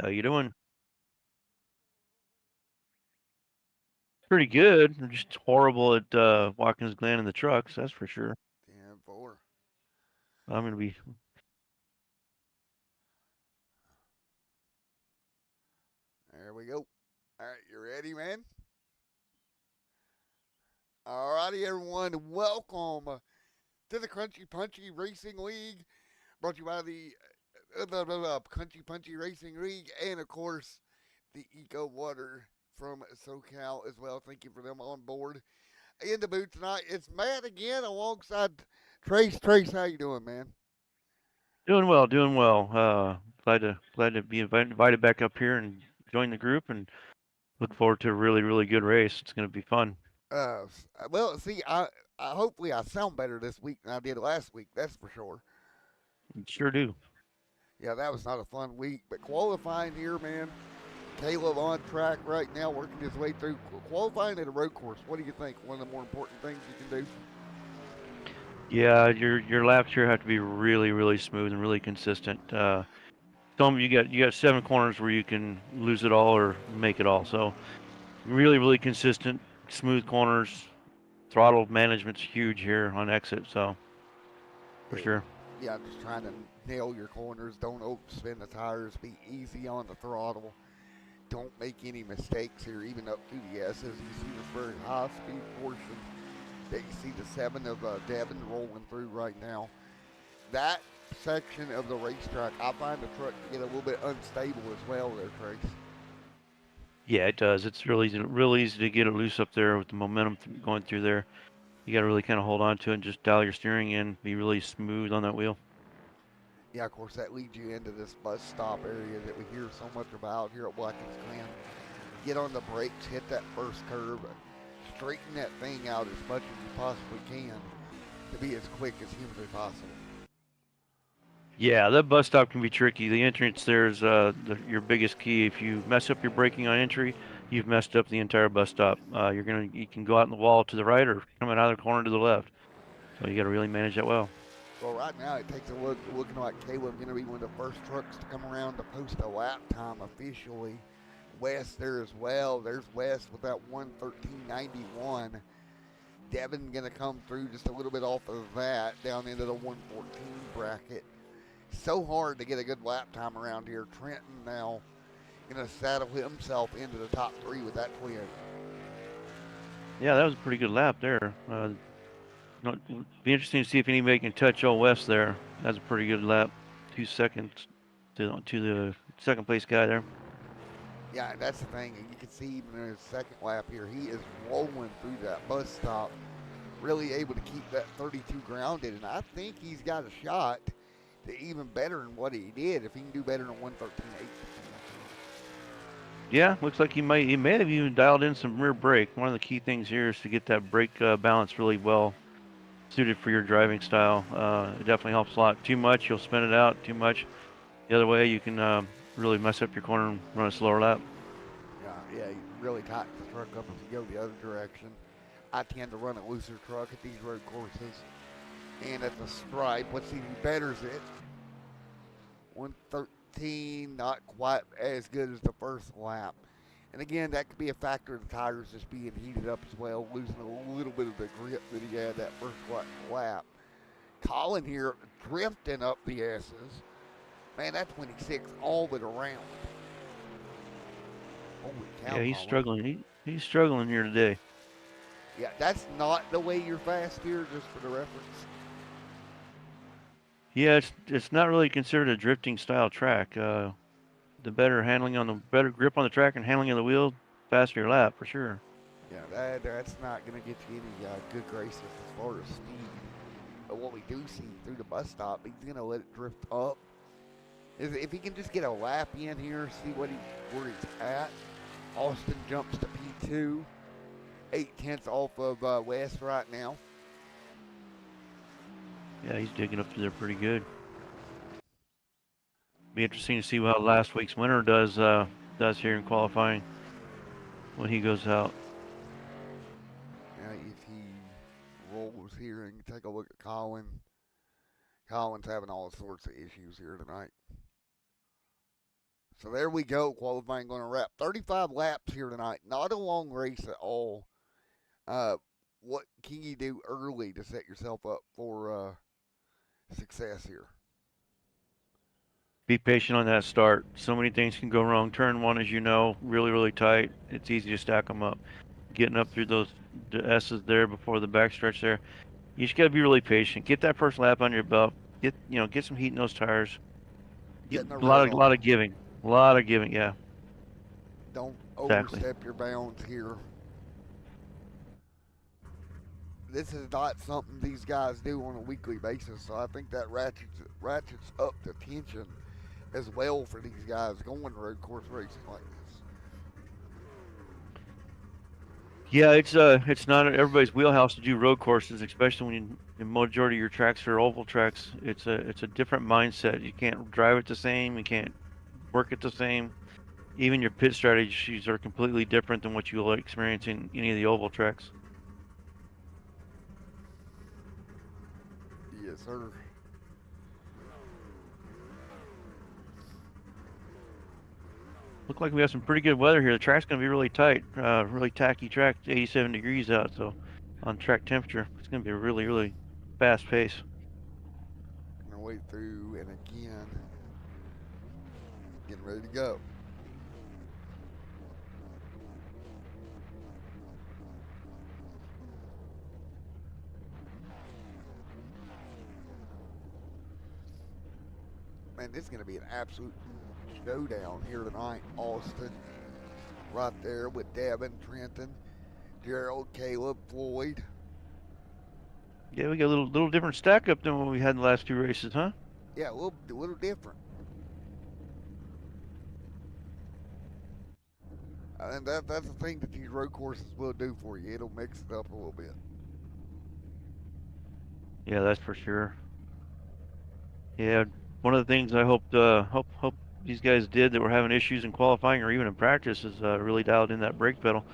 How you doing? Pretty good. I'm just horrible at Watkins Glen in the trucks, that's for sure. 10-4. I'm gonna be. There we go. All right, you ready, man? All righty, everyone. Welcome to the Crunchy Punchy Racing League, brought to you by the Crunchy Punchy Racing League, and of course, the Eco Water from SoCal as well. Thank you for them on board. In the booth tonight, it's Matt again alongside Trace. Trace, how you doing, man? Doing well, doing well. Glad to be invited back up here and join the group, and look forward to a really good race. It's gonna be fun. Uh, well, see, I hopefully I sound better this week than I did last week. That's for sure. Sure do. Yeah, that was not a fun week, but qualifying here, man. Caleb on track right now, working his way through qualifying at a road course. What do you think? One of the more important things you can do? Yeah, your laps here have to be really smooth and really consistent. Some you got 7 corners where you can lose it all or make it all. So really consistent, smooth corners. Throttle management's huge here on exit. So for Yeah, sure. yeah, just trying to nail your corners. Don't overspin the tires. Be easy on the throttle. Don't make any mistakes here, even up through the S's. You see this very high speed portion that you see the 7 of Devon rolling through right now. That section of the racetrack, I find the truck to get a little bit unstable as well there, Trace. Yeah, it does. It's real easy to get it loose up there with the momentum going through there. You got to really kind of hold on to it and just dial your steering in, be really smooth on that wheel. Yeah, of course, that leads you into this bus stop area that we hear so much about here at Watkins Glen. Get on the brakes, hit that first curve, straighten that thing out as much as you possibly can to be as quick as humanly possible. Yeah, that bus stop can be tricky. The entrance there is your biggest key. If you mess up your braking on entry, you've messed up the entire bus stop. You can go out in the wall to the right or coming out of the corner to the left. So you got to really manage that well. Well, right now it takes a look, looking like Caleb going to be one of the first trucks to come around to post a lap time officially. West there as well. There's West with that 113.91. Devin going to come through just a little bit off of that down into the 114 bracket. So hard to get a good lap time around here. Trenton now going to saddle himself into the top 3 with that twin. Yeah, that was a pretty good lap there. Be interesting to see if anybody can touch Old West there. That's a pretty good lap. 2 seconds to the second place guy there. Yeah, that's the thing. And you can see even in his second lap here, he is rolling through that bus stop, really able to keep that 32 grounded. And I think he's got a shot to even better than what he did if he can do better than 113.8. Yeah, looks like he may have even dialed in some rear brake. One of the key things here is to get that brake balance really well suited for your driving style. It definitely helps a lot. Too much, you'll spin it out. Too much, the other way, you can really mess up your corner and run a slower lap. Yeah, he really tightens the truck up if you go the other direction. I tend to run a looser truck at these road courses. And at the stripe, what's even better is it 113, not quite as good as the first lap. And again, that could be a factor of the tires just being heated up as well, losing a little bit of the grip that he had that first lap. Colin here drifting up the S's. Man, that's 26 all but around. Holy cow, Yeah, he's Colin. struggling. He's struggling here today. Yeah, that's not the way you're fast here, just for the reference. Yeah, it's not really considered a drifting style track. The better grip on the track and handling of the wheel, faster your lap for sure. Yeah, that's not going to get you any good graces as far as speed. But what we do see through the bus stop, he's going to let it drift up. If he can just get a lap in here, see where he's at. Austin jumps to P2, 8 tenths off of West right now. Yeah, he's digging up through there pretty good. Be interesting to see how last week's winner does here in qualifying when he goes out. If he rolls here and take a look at Colin, Colin's having all sorts of issues here tonight. So there we go. Qualifying going to wrap 35 laps here tonight. Not a long race at all. Uh, what can you do early to set yourself up for success here? Be patient on that start. So many things can go wrong. Turn one, as you know, really, really tight. It's easy to stack them up. Getting up through those the S's there before the backstretch there. You just got to be really patient. Get that first lap under your belt. Get some heat in those tires. Get Getting a a lot rev of on lot them. of giving. A lot of giving. Yeah, Don't exactly. overstep your bounds here. This is not something these guys do on a weekly basis, so I think that ratchets up the tension as well for these guys going road course racing like this. Yeah, it's not everybody's wheelhouse to do road courses, especially when the majority of your tracks are oval tracks. It's a different mindset. You can't drive it the same. You can't work it the same. Even your pit strategies are completely different than what you'll experience in any of the oval tracks. Yes, sir. Look like we have some pretty good weather here. The track's going to be really tight, really tacky track. It's 87 degrees out, so on track temperature, it's going to be a really, really fast pace. Gonna wait through and again, getting ready to go. Man, this is gonna be an absolute showdown here tonight. Austin, right there with Devin, Trenton, Gerald, Caleb, Floyd. Yeah, we got a little different stack up than what we had in the last two races, huh? Yeah, a little different. And that's the thing that these road courses will do for you. It'll mix it up a little bit. Yeah, that's for sure. Yeah, one of the things I hope these guys did that were having issues in qualifying or even in practice is really dialed in that brake pedal.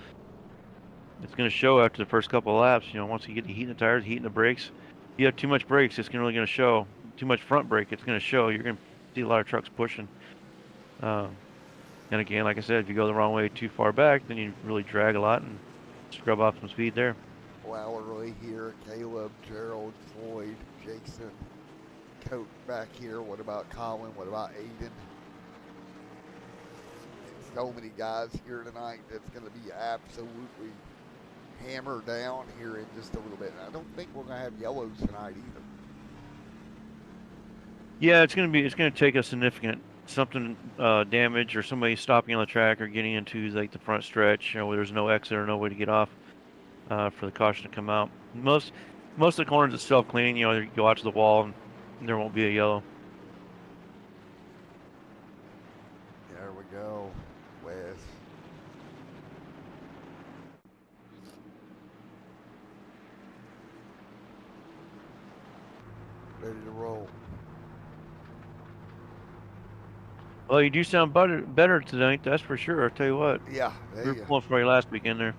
It's going to show after the first couple of laps. Once you get the heat in the tires, heat in the brakes. If you have too much brakes, it's really going to show. Too much front brake, it's going to show. You're going to see a lot of trucks pushing. Um, and again, like I said, if you go the wrong way too far back, then you really drag a lot and scrub off some speed there. Lowery here, Caleb, Gerald, Floyd, Jason, Coat back here. What about Colin? What about Aiden? So many guys here tonight that's going to be absolutely hammered down here in just a little bit. I don't think we're going to have yellows tonight either. Yeah, it's going to take a significant something damage or somebody stopping on the track or getting into like the front stretch, where there's no exit or no way to get off for the caution to come out. Most of the corners is self cleaning. You go out to the wall and there won't be a yellow. There we go, Wes. Ready to roll. Well, you do sound better tonight, that's for sure. I'll tell you what. Yeah, We there were you. pulling for you last weekend there.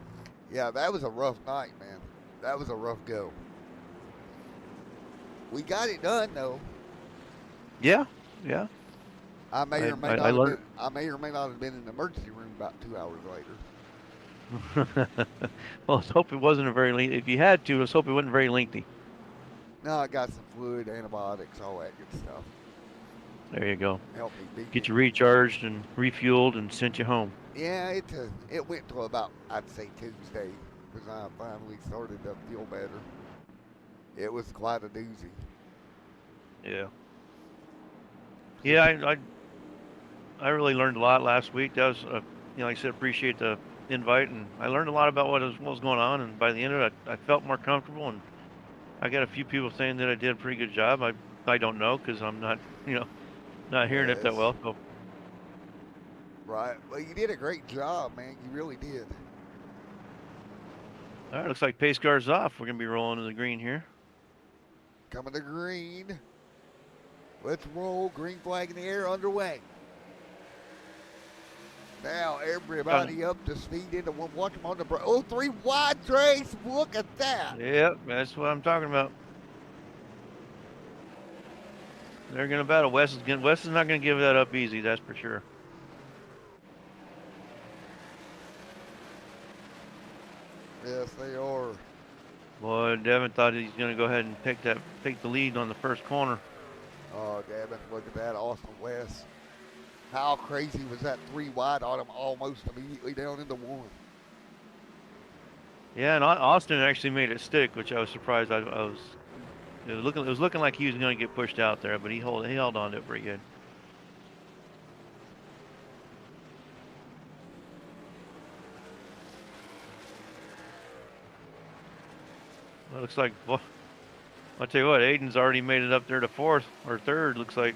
Yeah, that was a rough night, man. That was a rough go. We got it done though. Yeah, yeah. I may I or may I, I not have been. learned. I may or may not have been in the emergency room about 2 hours later. Well, let's hope it wasn't a very lengthy. If you had to, let's hope it wasn't very lengthy. No, I got some fluid, antibiotics, all that good stuff. There you go. Help me beat Get it. you recharged and refueled and sent you home. Yeah, it went till about I'd say Tuesday because I finally started to feel better. It was quite a doozy. Yeah. Yeah, I really learned a lot last week. That was, like I said, appreciate the invite, and I learned a lot about what was going on. And by the end of it, I felt more comfortable, and I got a few people saying that I did a pretty good job. I don't know because I'm not not hearing it that Yes, well. So right. Well, you did a great job, man. You really did. all right, looks like pace car's off. We're gonna be rolling to the green here. Coming to green. Let's roll. Green flag in the air, underway. Now everybody up to speed into one. Watch them on the break. Oh, three wide trace. Look at that. Yep, that's what I'm talking about. They're gonna battle. Wes is not gonna give that up easy. That's for sure. Yes, they are. Boy, Devin thought he's going to go ahead and take the lead on the first corner. Oh, Devin, look at that. Austin West. How crazy was that 3 wide on him almost immediately down into one? Yeah, and Austin actually made it stick, which I was surprised. I was it was looking like he was going to get pushed out there, but he held on to it pretty good. Well, it looks like, well, I'll tell you what, Aiden's already made it up there to fourth or third. Looks like.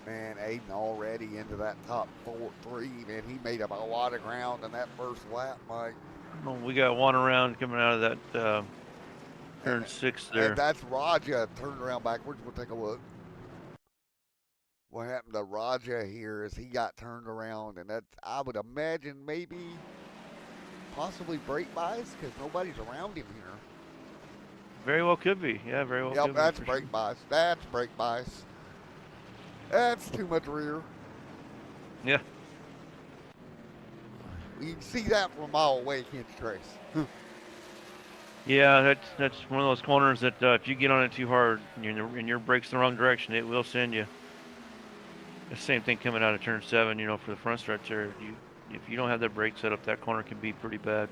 Man, Aiden already into that top 3. Man, he made up a lot of ground in that first lap, Mike. Well, we got one around coming out of that turn 6 there. And that's Raja turned around backwards. We'll take a look. What happened to Raja here is he got turned around, and that I would imagine maybe possibly brake bias because nobody's around him here. Very well could be. Yeah, very well could be. That's brake bias. That's brake bias. That's too much rear. Yeah. You can see that from a mile away, can't you, Trace? Yeah, that's one of those corners that if you get on it too hard and your brake's in the wrong direction, it will send you. The same thing coming out of turn 7, for the front stretch there. If you don't have that brake set up, that corner can be pretty bad.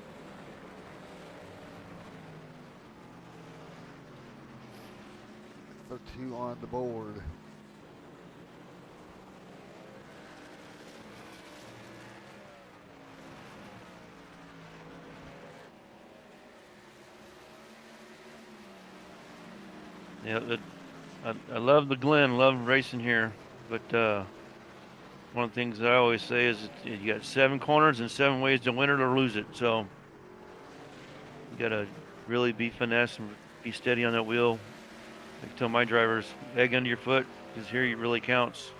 So 2 on the board. Yeah, I love the Glen, love racing here, but one of the things that I always say is you got 7 corners and 7 ways to win it or lose it. So you got to really be finesse and be steady on that wheel. I tell my drivers, egg under your foot, because here it really counts.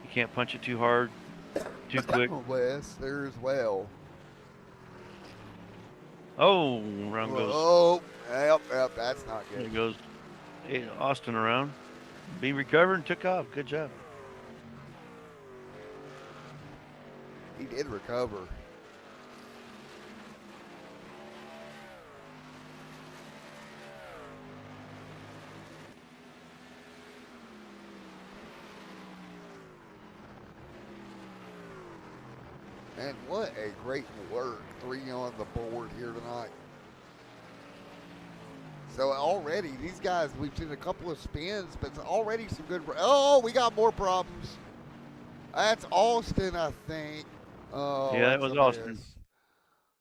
You can't punch it too hard, too quick. West there as well. Oh, around goes. Oh, yep, that's not good. There goes Austin around. Be recovered and took off. Good job. He did recover. And what a great work. 3 on the board here tonight. So already, these guys, we've seen a couple of spins, but it's already some good. Oh, we got more problems. That's Austin, I think. Oh, yeah, that was Austin.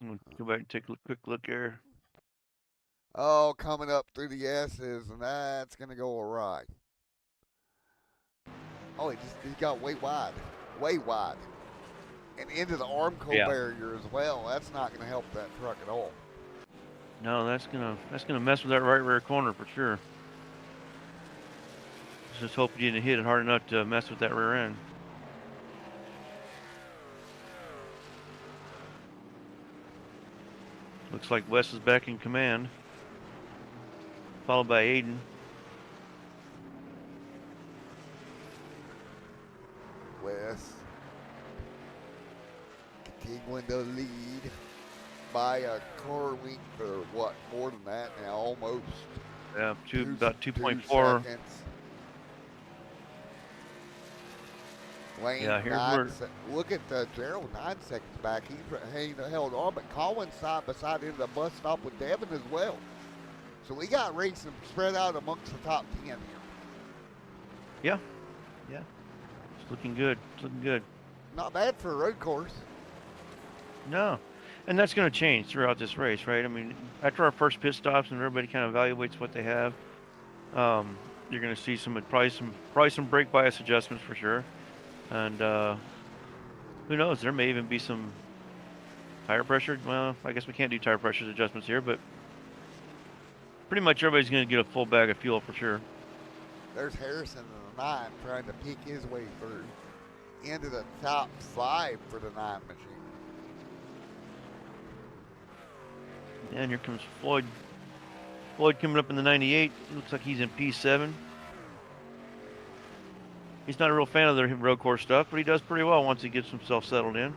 We'll go back and take a quick look here. Oh, coming up through the S's, and that's going to go awry. Oh, he got way wide. And into the Armco barrier as well. That's not going to help that truck at all. No, that's gonna mess with that right rear corner for sure. Just hope you didn't hit it hard enough to mess with that rear end. Looks like Wes is back in command, followed by Aiden. Wes continuing to lead by a car length or what, more than that now, almost. Yeah, about 2.4. Lane, yeah, here's where. Look at Gerald, 9 seconds back. He held on, but Collins side by side into the bus stop with Devin as well. So we got racing spread out amongst the top 10 here. Yeah. It's looking good. Not bad for a road course. No. And that's going to change throughout this race, right? I mean, after our first pit stops and everybody kind of evaluates what they have, you're going to see probably some brake bias adjustments for sure. And who knows? There may even be some tire pressure. Well, I guess we can't do tire pressure adjustments here, but pretty much everybody's going to get a full bag of fuel for sure. There's Harrison in the 9 trying to peek his way through into the top 5 for the 9 machine. And here comes Floyd. Floyd coming up in the 98. Looks like he's in P7. He's not a real fan of the road course stuff, but he does pretty well once he gets himself settled in.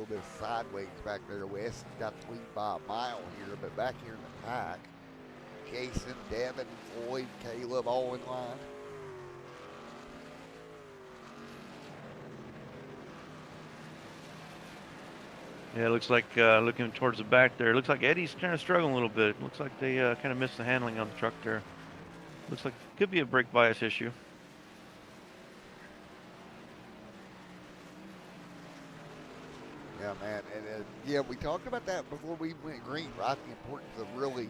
little bit of sideways back there. Wes got the lead by a mile here, but back here in the pack, Jason, Devin, Floyd, Caleb all in line. Yeah, it looks like looking towards the back there. It looks like Eddie's kind of struggling a little bit. It looks like they kind of missed the handling on the truck there. Looks like it could be a brake bias issue. Yeah, man, and yeah, we talked about that before we went green, right? The importance of really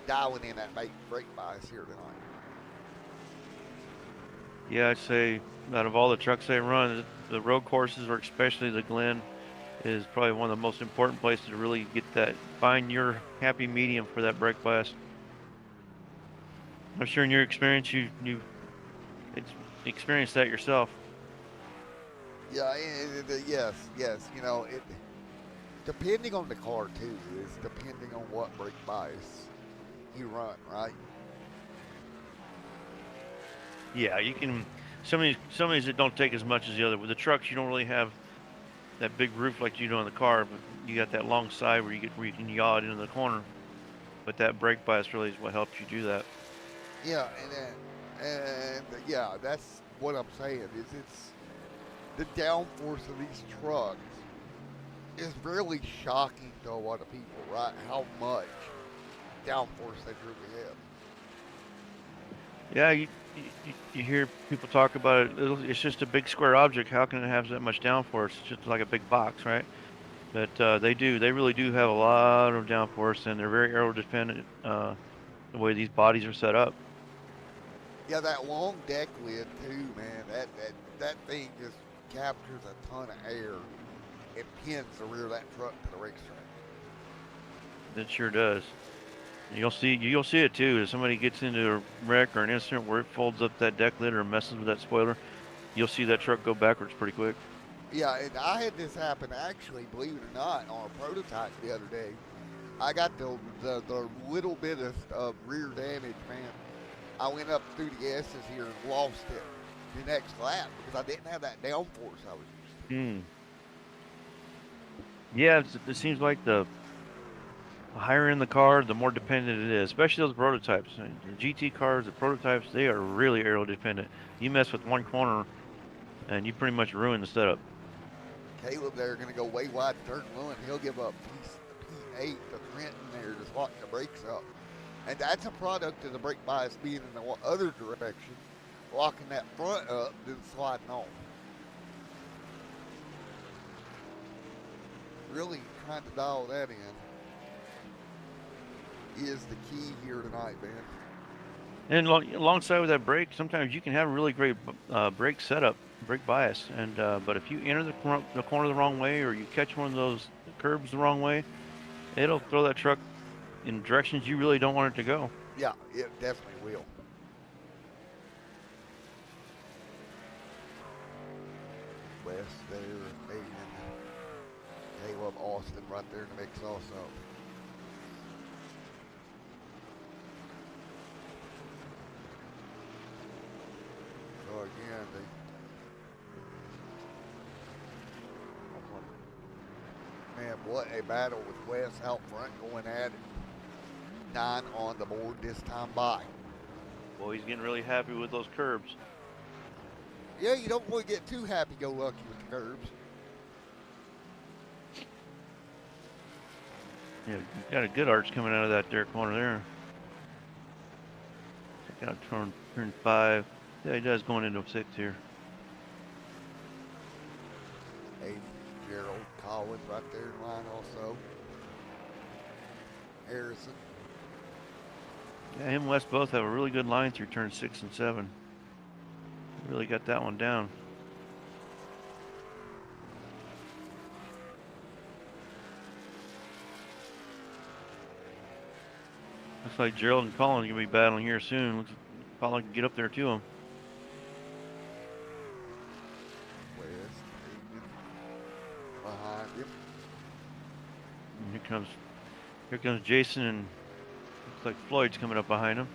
dialing in that brake bias here tonight. Yeah, I'd say out of all the trucks they run, the road courses, or especially the Glen, is probably one of the most important places to really get that, find your happy medium for that brake bias. I'm sure in your experience, you experienced that yourself. Yeah, yes. You know, it depending on the car too is depending on what brake bias you run, right? Yeah, you can. Some of these that don't take as much as the other. With the trucks, you don't really have that big roof like you do on the car, but you got that long side where you can yaw it into the corner. But that brake bias really is what helps you do that. Yeah, and yeah, that's what I'm saying is it's the downforce of these trucks is really shocking to a lot of people, right? How much downforce they truly have. Yeah, you hear people talk about it. It's just a big square object. How can it have that much downforce? It's just like a big box, right? But they do. They really do have a lot of downforce, and they're very aero dependent. The way these bodies are set up. Yeah, that long deck lid too, man. That thing just captures a ton of air and pins the rear of that truck to the racetrack. It sure does. You'll see it too. If somebody gets into a wreck or an incident where it folds up that deck lid or messes with that spoiler, you'll see that truck go backwards pretty quick. Yeah, and I had this happen actually, believe it or not, on a prototype the other day. I got the little bit of rear damage, man. I went up through the S's here and lost it the next lap because I didn't have that downforce I was used to. Hmm. Yeah, it seems like the higher in the car, the more dependent it is, especially those prototypes. The GT cars, the prototypes, they are really aero dependent. You mess with one corner, and you pretty much ruin the setup. Caleb there going to go way wide in turn one. He'll give up P8 to Trenton there, just locking the brakes up. And that's a product of the brake bias being in the other direction, locking that front up, then sliding off. Really trying to dial that in is the key here tonight, man. And alongside with that brake, sometimes you can have a really great brake setup, brake bias, and but if you enter the corner the wrong way, or you catch one of those curbs the wrong way, it'll throw that truck in directions you really don't want it to go. Yeah, it definitely will. West there, Aiden, Caleb, Austin right there in the mix also. So again, man, what a battle with Wes out front going at it. 9 on the board this time by. Well, he's getting really happy with those curbs. Yeah, you don't want to get too happy-go-lucky with the curbs. Yeah, you got a good arch coming out of that there corner there. Check out turn 5. Yeah, he does going into 6 here. Aiden, Gerald, Collins right there in line also. Harrison. Yeah, him and West both have a really good line through turn 6 and 7. Really got that one down. Looks like Gerald and Colin are going to be battling here soon. Looks like Colin can get up there to him. West, Aiden behind him. And here comes Jason, and looks like Floyd's coming up behind him.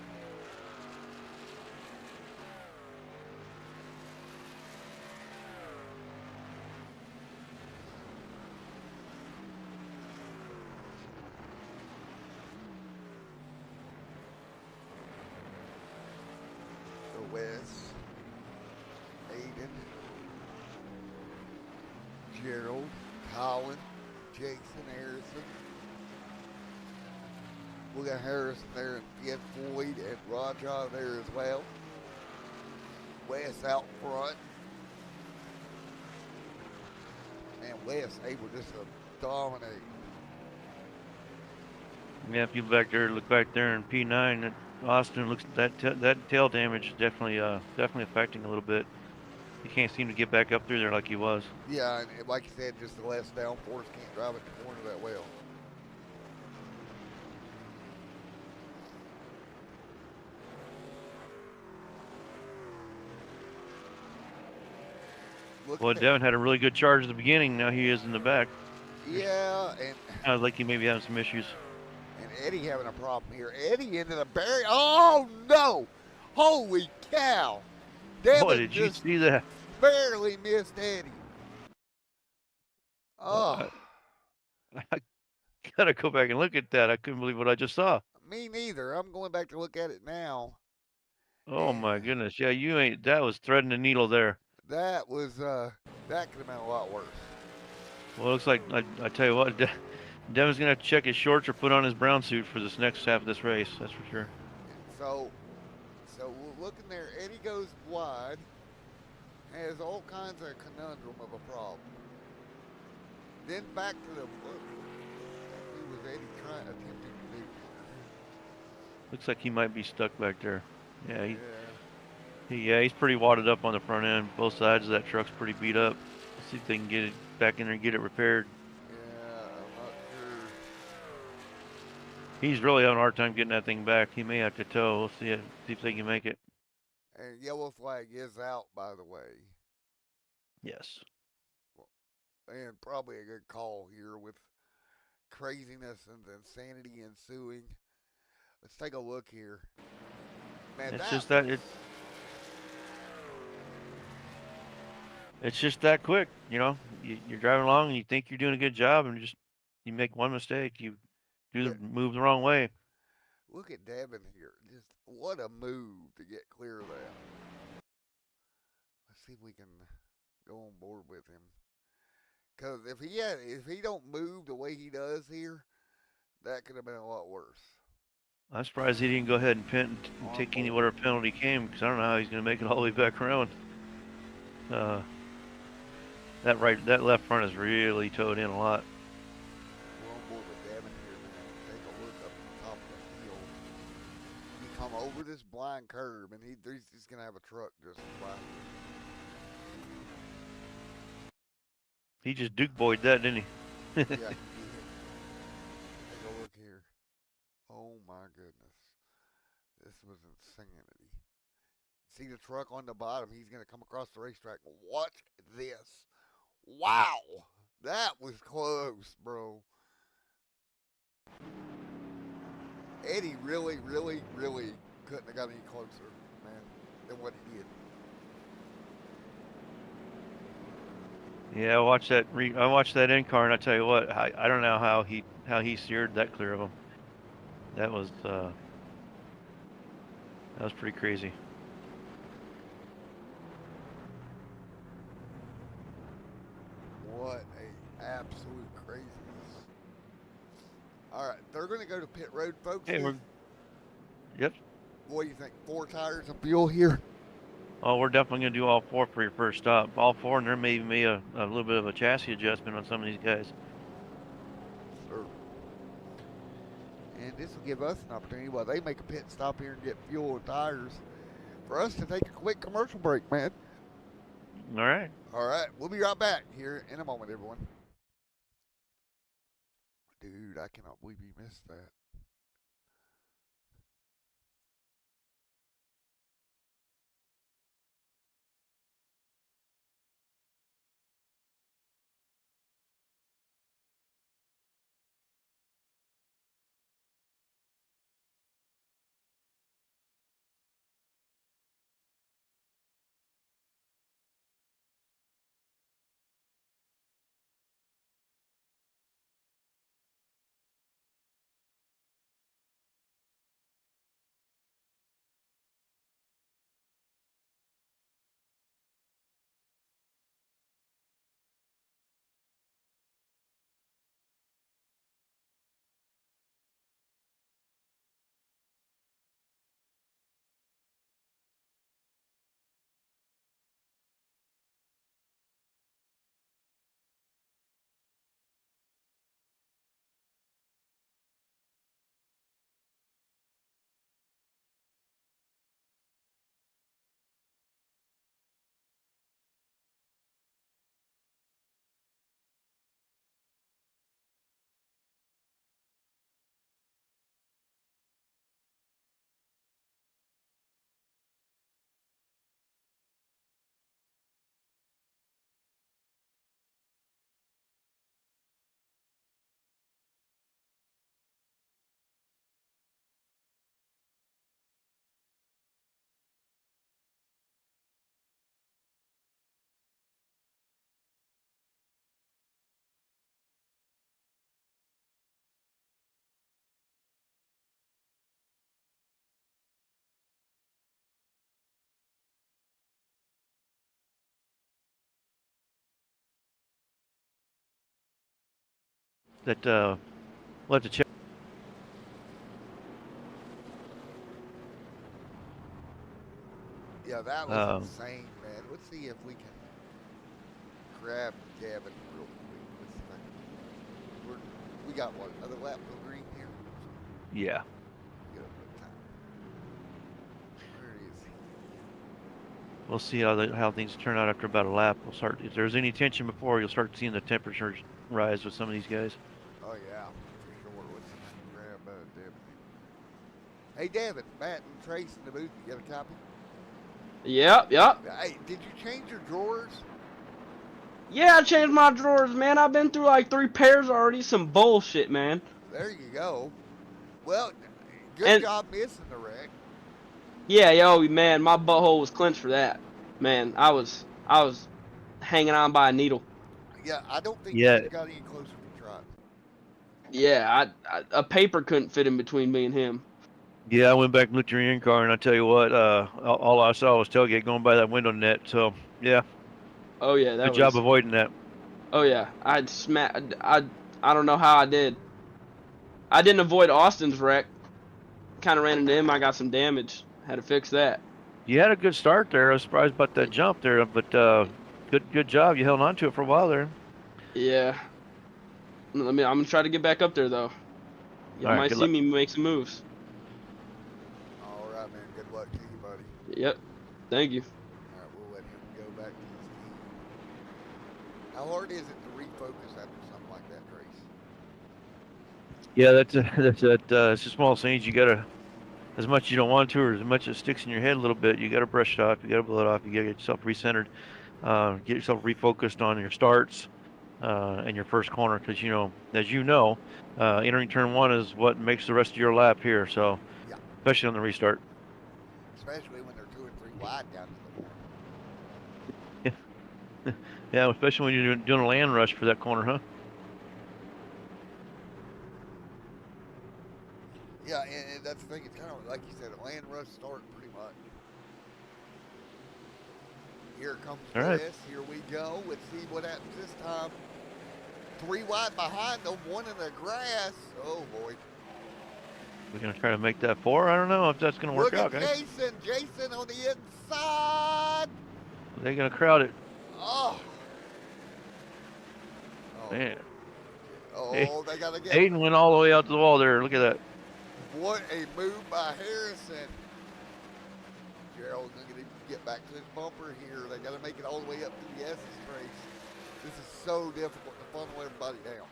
Gerald, Colin, Jason Harrison. We got Harrison there in fifth, Floyd, and Raja there as well. Wes out front. Man, Wes able just to dominate. Yeah, if you back there, look back there in P9, Austin looks that tail damage is definitely affecting a little bit. He can't seem to get back up through there like he was. Yeah, and like you said, just the less downforce, can't drive at the corner that well. Well, Devin had a really good charge at the beginning. Now he is in the back. Yeah, and Sounds like he may be having some issues. And Eddie having a problem here. Eddie into the barrier. Oh no! Holy cow! Boy, Devin did you just see that? barely missed Eddie. Oh, I gotta go back and look at that. I couldn't believe what I just saw. me neither. I'm going back to look at it now. Oh And my goodness. Yeah, you ain't. That was threading the needle there. that was that could have been a lot worse. Well, it looks like I tell you what, Devin's gonna have to check his shorts or put on his brown suit for this next half of this race. That's for sure. So we're looking there. Eddie goes wide. Has all kinds of conundrum of a problem. Then back to the what was Eddie attempting to do? Looks like he might be stuck back there. Yeah, Yeah. he's pretty wadded up on the front end. Both sides of that truck's pretty beat up. Let's see if they can get it back in there and get it repaired. Yeah, I'm not sure. He's really having a hard time getting that thing back. He may have to tow. We'll see if they can make it. And yellow flag is out, by the way. Yes. And probably a good call here with craziness and insanity ensuing. Let's take a look here. Man, It's just that it's just that quick. You know, you're driving along and you think you're doing a good job, and you make one mistake, you move the wrong way. Look at Devin here. Just what a move to get clear of that. Let's see if we can go on board with him. Because if he don't move the way he does here, that could have been a lot worse. I'm surprised he didn't go ahead and take any whatever penalty came, because I don't know how he's going to make it all the way back around. That left front is really towed in a lot. We're on board with Devin here, man. Take a look up the top of the hill. He come over this blind curve, and he's gonna have a truck just fly. He just Duke Boyed that, didn't he? Yeah, he did. Take a look here. Oh my goodness, this was insanity. See the truck on the bottom? He's gonna come across the racetrack. Watch this. Wow, that was close, bro. Eddie really, really, really couldn't have got any closer, man, than what he did. Yeah, I watched that in car, and I tell you what, I don't know how he steered that clear of him. That was pretty crazy. What a absolute craziness. All right, they're going to go to pit road, folks. Hey, yep. What do you think? 4 tires of fuel here? Oh, we're definitely going to do all 4 for your first stop. All 4, and there may be a little bit of a chassis adjustment on some of these guys. Sure. And this will give us an opportunity while they make a pit stop here and get fuel and tires for us to take a quick commercial break, man. All right. All right, we'll be right back here in a moment, everyone. Dude, I cannot believe you missed that. that we'll have to check. Yeah, that was Uh, insane, man. Let's see if we can grab Gavin real quick. Let's see if I can. We got what? Another lap for green here? yeah. We got a good time. Where is he? We'll see how things turn out after about a lap. We'll start if there's any tension before, you'll start seeing the temperatures rise with some of these guys. Oh, yeah, for sure. Let's see if I can grab Devin here. Hey, Devin, Matt and Trace in the booth. You got a copy? Yep, yep. Hey, did you change your drawers? Yeah, I changed my drawers, man. I've been through like 3 pairs already. Some bullshit, man. There you go. Well, good And job missing the wreck. yeah, yo, man, my butthole was clenched for that. Man, I was hanging on by a needle. Yeah, I don't think you Yeah, could have got any closer if you tried. Yeah, a paper couldn't fit in between me and him. yeah. I went back and looked at your in car, and I tell you what, all I saw was tailgate going by that window net. So yeah, Oh yeah, good that job was. avoiding that. Oh yeah, I don't know how I did. I didn't avoid Austin's wreck. Kind of ran into him. I got some damage. Had to fix that. You had a good start there. I was surprised about that jump there, but good job. You held on to it for a while there. Yeah. I'm gonna try to get back up there though. All Y'all right, might good see luck. me make some moves. All right, man. Good luck to you, buddy. Yep. Thank you. All right, we'll let him go back to his team. How hard is it to refocus after something like that, Trace? Yeah, it's a small change. You gotta, as much as you don't want to, or as much as it sticks in your head a little bit, you gotta brush it off. You gotta blow it off. You gotta get yourself recentered. Get yourself refocused on your starts and your first corner, because as you know, entering turn one is what makes the rest of your lap here. So, Yeah, especially on the restart. especially when they're 2 and 3 wide down to the corner. Yeah, yeah, especially when you're doing a land rush for that corner, huh? Yeah, and that's the thing. It's kind of like you said, a land rush start pretty much. Here comes All right, Wes. Here we go. Let's see what happens this time. 3 wide behind them, 1 in the grass. Oh boy. we're gonna try to make that 4. I don't know if that's gonna work Look at out, guys. Jason. Jason on the inside. They're gonna crowd it, Oh. Oh. man. Hey, Oh, they got to get. Aiden went all the way out to the wall there. Look at that. What a move by Harrison. Gerald's going to get back to his bumper here. They got to make it all the way up to the S's race. This is so difficult to funnel everybody down.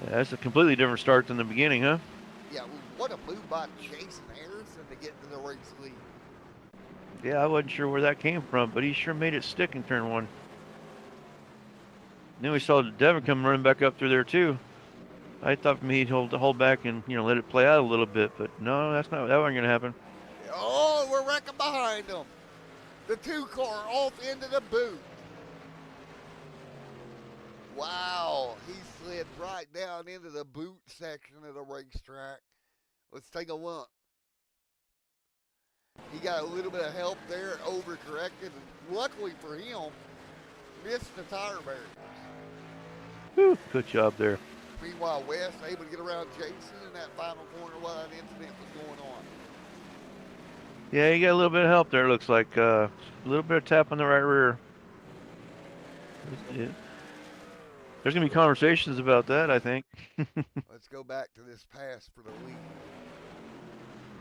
Yeah, that's a completely different start than the beginning, huh? Yeah, what a move by Jason Harrison to get to the race lead. Yeah, I wasn't sure where that came from, but he sure made it stick in turn one. Then we saw Devin come running back up through there too. I thought maybe he'd hold back and let it play out a little bit, but no, that wasn't gonna happen. Oh, we're wrecking behind them. The 2 car off into the boot. Wow, he slid right down into the boot section of the racetrack. Let's take a look. He got a little bit of help there, overcorrected, and luckily for him, missed the tire barriers. Whew, good job there. Meanwhile, West able to get around Jason in that final corner while that incident was going on. Yeah, you got a little bit of help there. Looks like a little bit of tap on the right rear. Yeah. There's gonna be conversations about that, I think. Let's go back to this pass for the lead,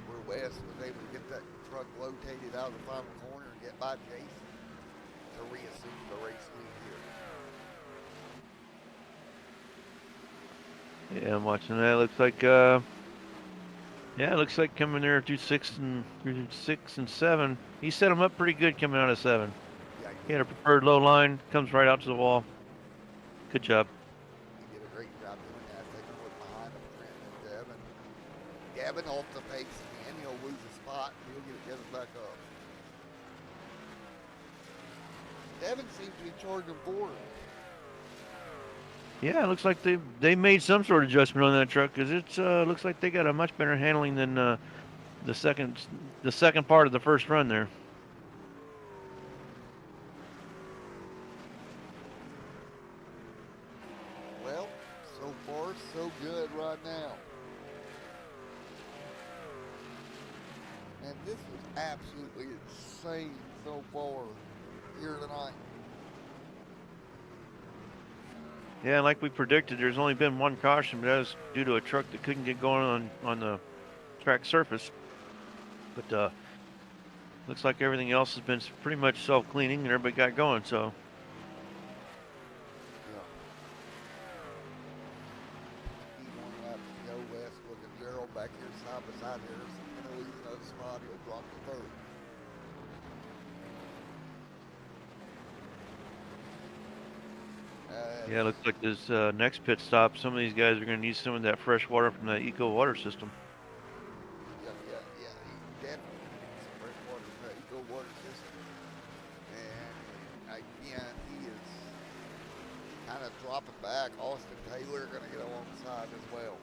where West was able to get that truck rotated out of the final corner and get by Jason to reassume the race lead here. Yeah, I'm watching that. Looks like yeah, it looks like coming there through 6 and 7. He set him up pretty good coming out of 7. Yeah, He had a preferred low line, comes right out to the wall. Good job. he did a great job doing that. Taking a look behind him, Trenton and Devin. Gavin off the pace again. He'll lose a spot. He'll get it gathered back up. Devin seems to be charging forward. Yeah, it looks like they made some sort of adjustment on that truck, because it looks like they got a much better handling than the second part of the first run there. Well, good right now. And this is absolutely insane so far here tonight. Yeah, like we predicted, there's only been one caution, but that was due to a truck that couldn't get going on the track surface. But looks like everything else has been pretty much self-cleaning, and everybody got going. So Yeah. 51 laps to go. West with Gerald back here side by side here. So going to lose another spot. He'll drop to third. yeah, looks like this next pit stop, some of these guys are going to need some of that fresh water from the eco water system. Yeah. He definitely needs some fresh water from that eco water system. And again, he is kind of dropping back. Austin Taylor going to get alongside as well.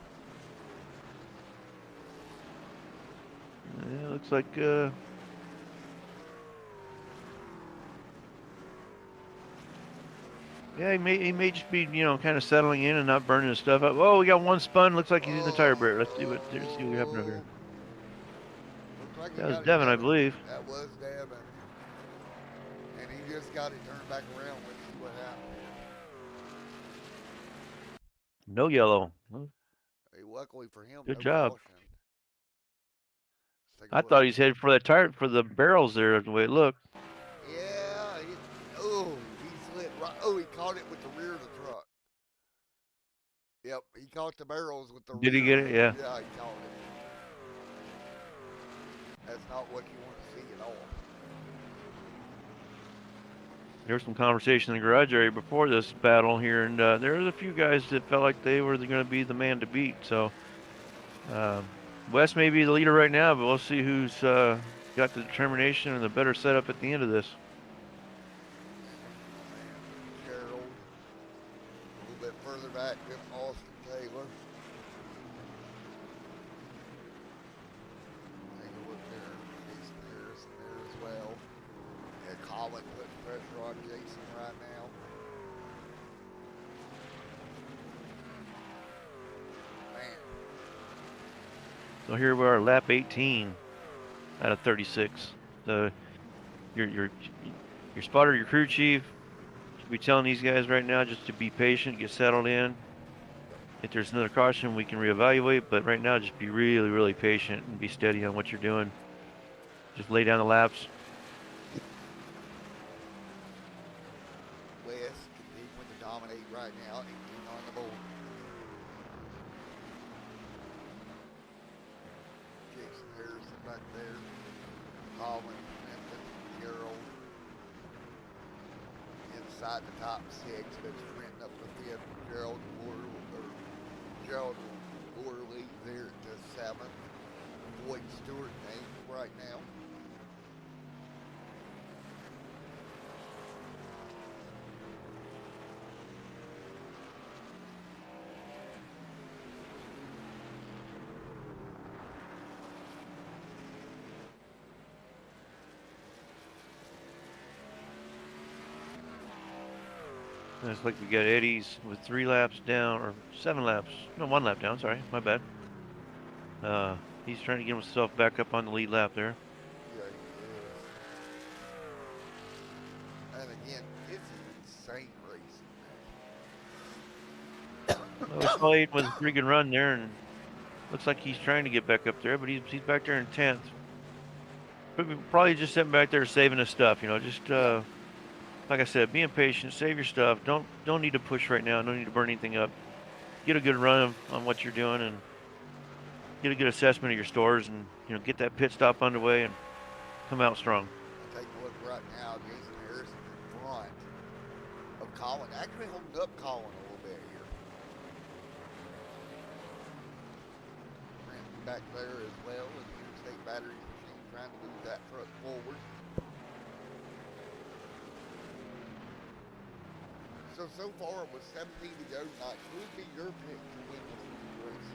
Yeah, looks like yeah, he may just be, kind of settling in and not burning his stuff up. Oh, we got one spun. Looks like he's in the tire barrier. Let's see what happened over here. Looks like That was Devin, I believe. That was Devin. And he just got it turned back around. Let's see what happened. No yellow. Well, Hey, luckily for him, good no job. caution. I thought he's headed for that tire for the barrels there, the way it looked. Yeah. He slid right. Oh, he caught it with the rear of the truck. Yep, he caught the barrels with the rear. Did he get it? Yeah. Yeah, he caught it. That's not what you want to see at all. There was some conversation in the garage area before this battle here, and there was a few guys that felt like they were going to be the man to beat. So Wes may be the leader right now, but we'll see who's got the determination and the better setup at the end of this. Gerald, a little bit further back than Austin Taylor. Take a look there. Jason Harrison there as well. Yeah, Colin putting pressure on Jason right now. Man. So here we are, lap 18 out of 36. So your spotter, your crew chief, should be telling these guys right now just to be patient, get settled in. If there's another caution, we can reevaluate. But right now, just be really, really patient and be steady on what you're doing. Just lay down the laps. West continuing to dominate right now, 18 on the board. Jason Harrison back there. Colin, Memphis, Gerald. Inside the top six, but sprinting up the fifth. Gerald Worley there to seventh. Boyd Stewart eighth right now. And it's like we got Eddie's with 3 laps down, or 7 laps. No, 1 lap down. Sorry, my bad. He's trying to get himself back up on the lead lap there. Yeah, he is. And again, it's an insane race. Well, we saw Aiden with a pretty good run there, and looks like he's trying to get back up there, but he's back there in 10th. Probably just sitting back there saving his stuff, just like I said, being patient, save your stuff. Don't need to push right now. Don't need to burn anything up. Get a good run on what you're doing and get a good assessment of your stores, and get that pit stop underway and come out strong. Take a look right now. Jason Harrison in front of Colin. Actually holding up Colin a little bit here. Randy back there as well with the Interstate Batteries machine trying to move that truck forward. So far with 17 to go tonight, who would be your pick to win this race?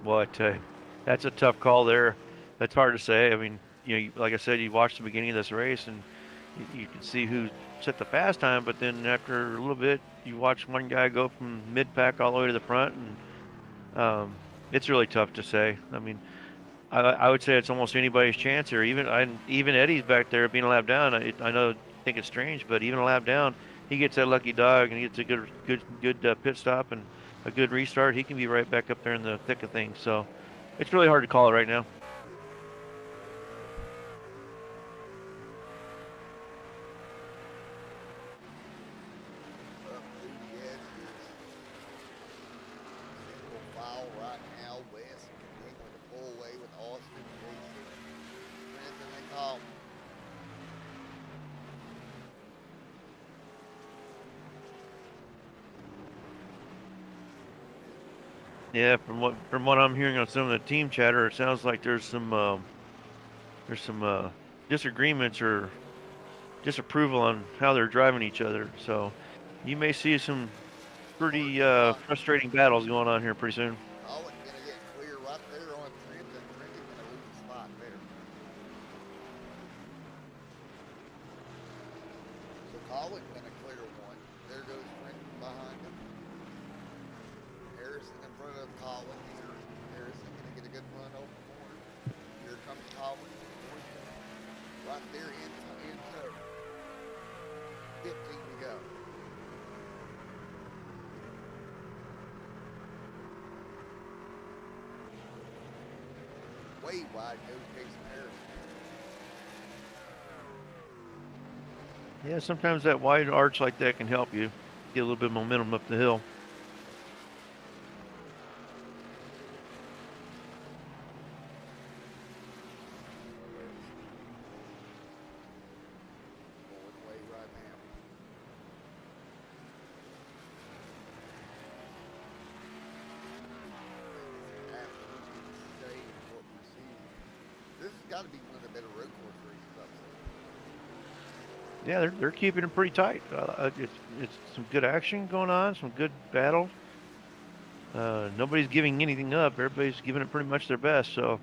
Well, I tell you, that's a tough call there. That's hard to say. I mean, like I said, you watched the beginning of this race and you can see who set the fast time, but then after a little bit, you watch one guy go from mid-pack all the way to the front, and Um, it's really tough to say. I mean, I would say it's almost anybody's chance here. Even Eddie's back there being a lap down. I know think it's strange, but even a lap down, he gets that lucky dog and he gets a good pit stop and a good restart. He can be right back up there in the thick of things. So it's really hard to call it right now. Up through the edges. Single file right now. West continuing to pull away with Austin, Jason, Trenton, and Colin. Yeah, from what I'm hearing on some of the team chatter, it sounds like there's some disagreements or disapproval on how they're driving each other. So you may see some pretty frustrating battles going on here pretty soon. Colin gonna get clear right there on Trenton. Trenton gonna lose a spot there. So Colin gonna clear one. There goes Trenton behind him. Harrison in front of Colin here. Harrison gonna get a good run over the corner. Here comes Colin. Right there in tow. 15 to go. Way wide goes Jason Harrison. Yeah, sometimes that wide arch like that can help you get a little bit of momentum up the hill. Going away right now. Absolutely insane what we're seeing. This has got to be one of the better road course races I've seen. Yeah, they're keeping it pretty tight. It's some good action going on, some good battle. Nobody's giving anything up. Everybody's giving it pretty much their best. So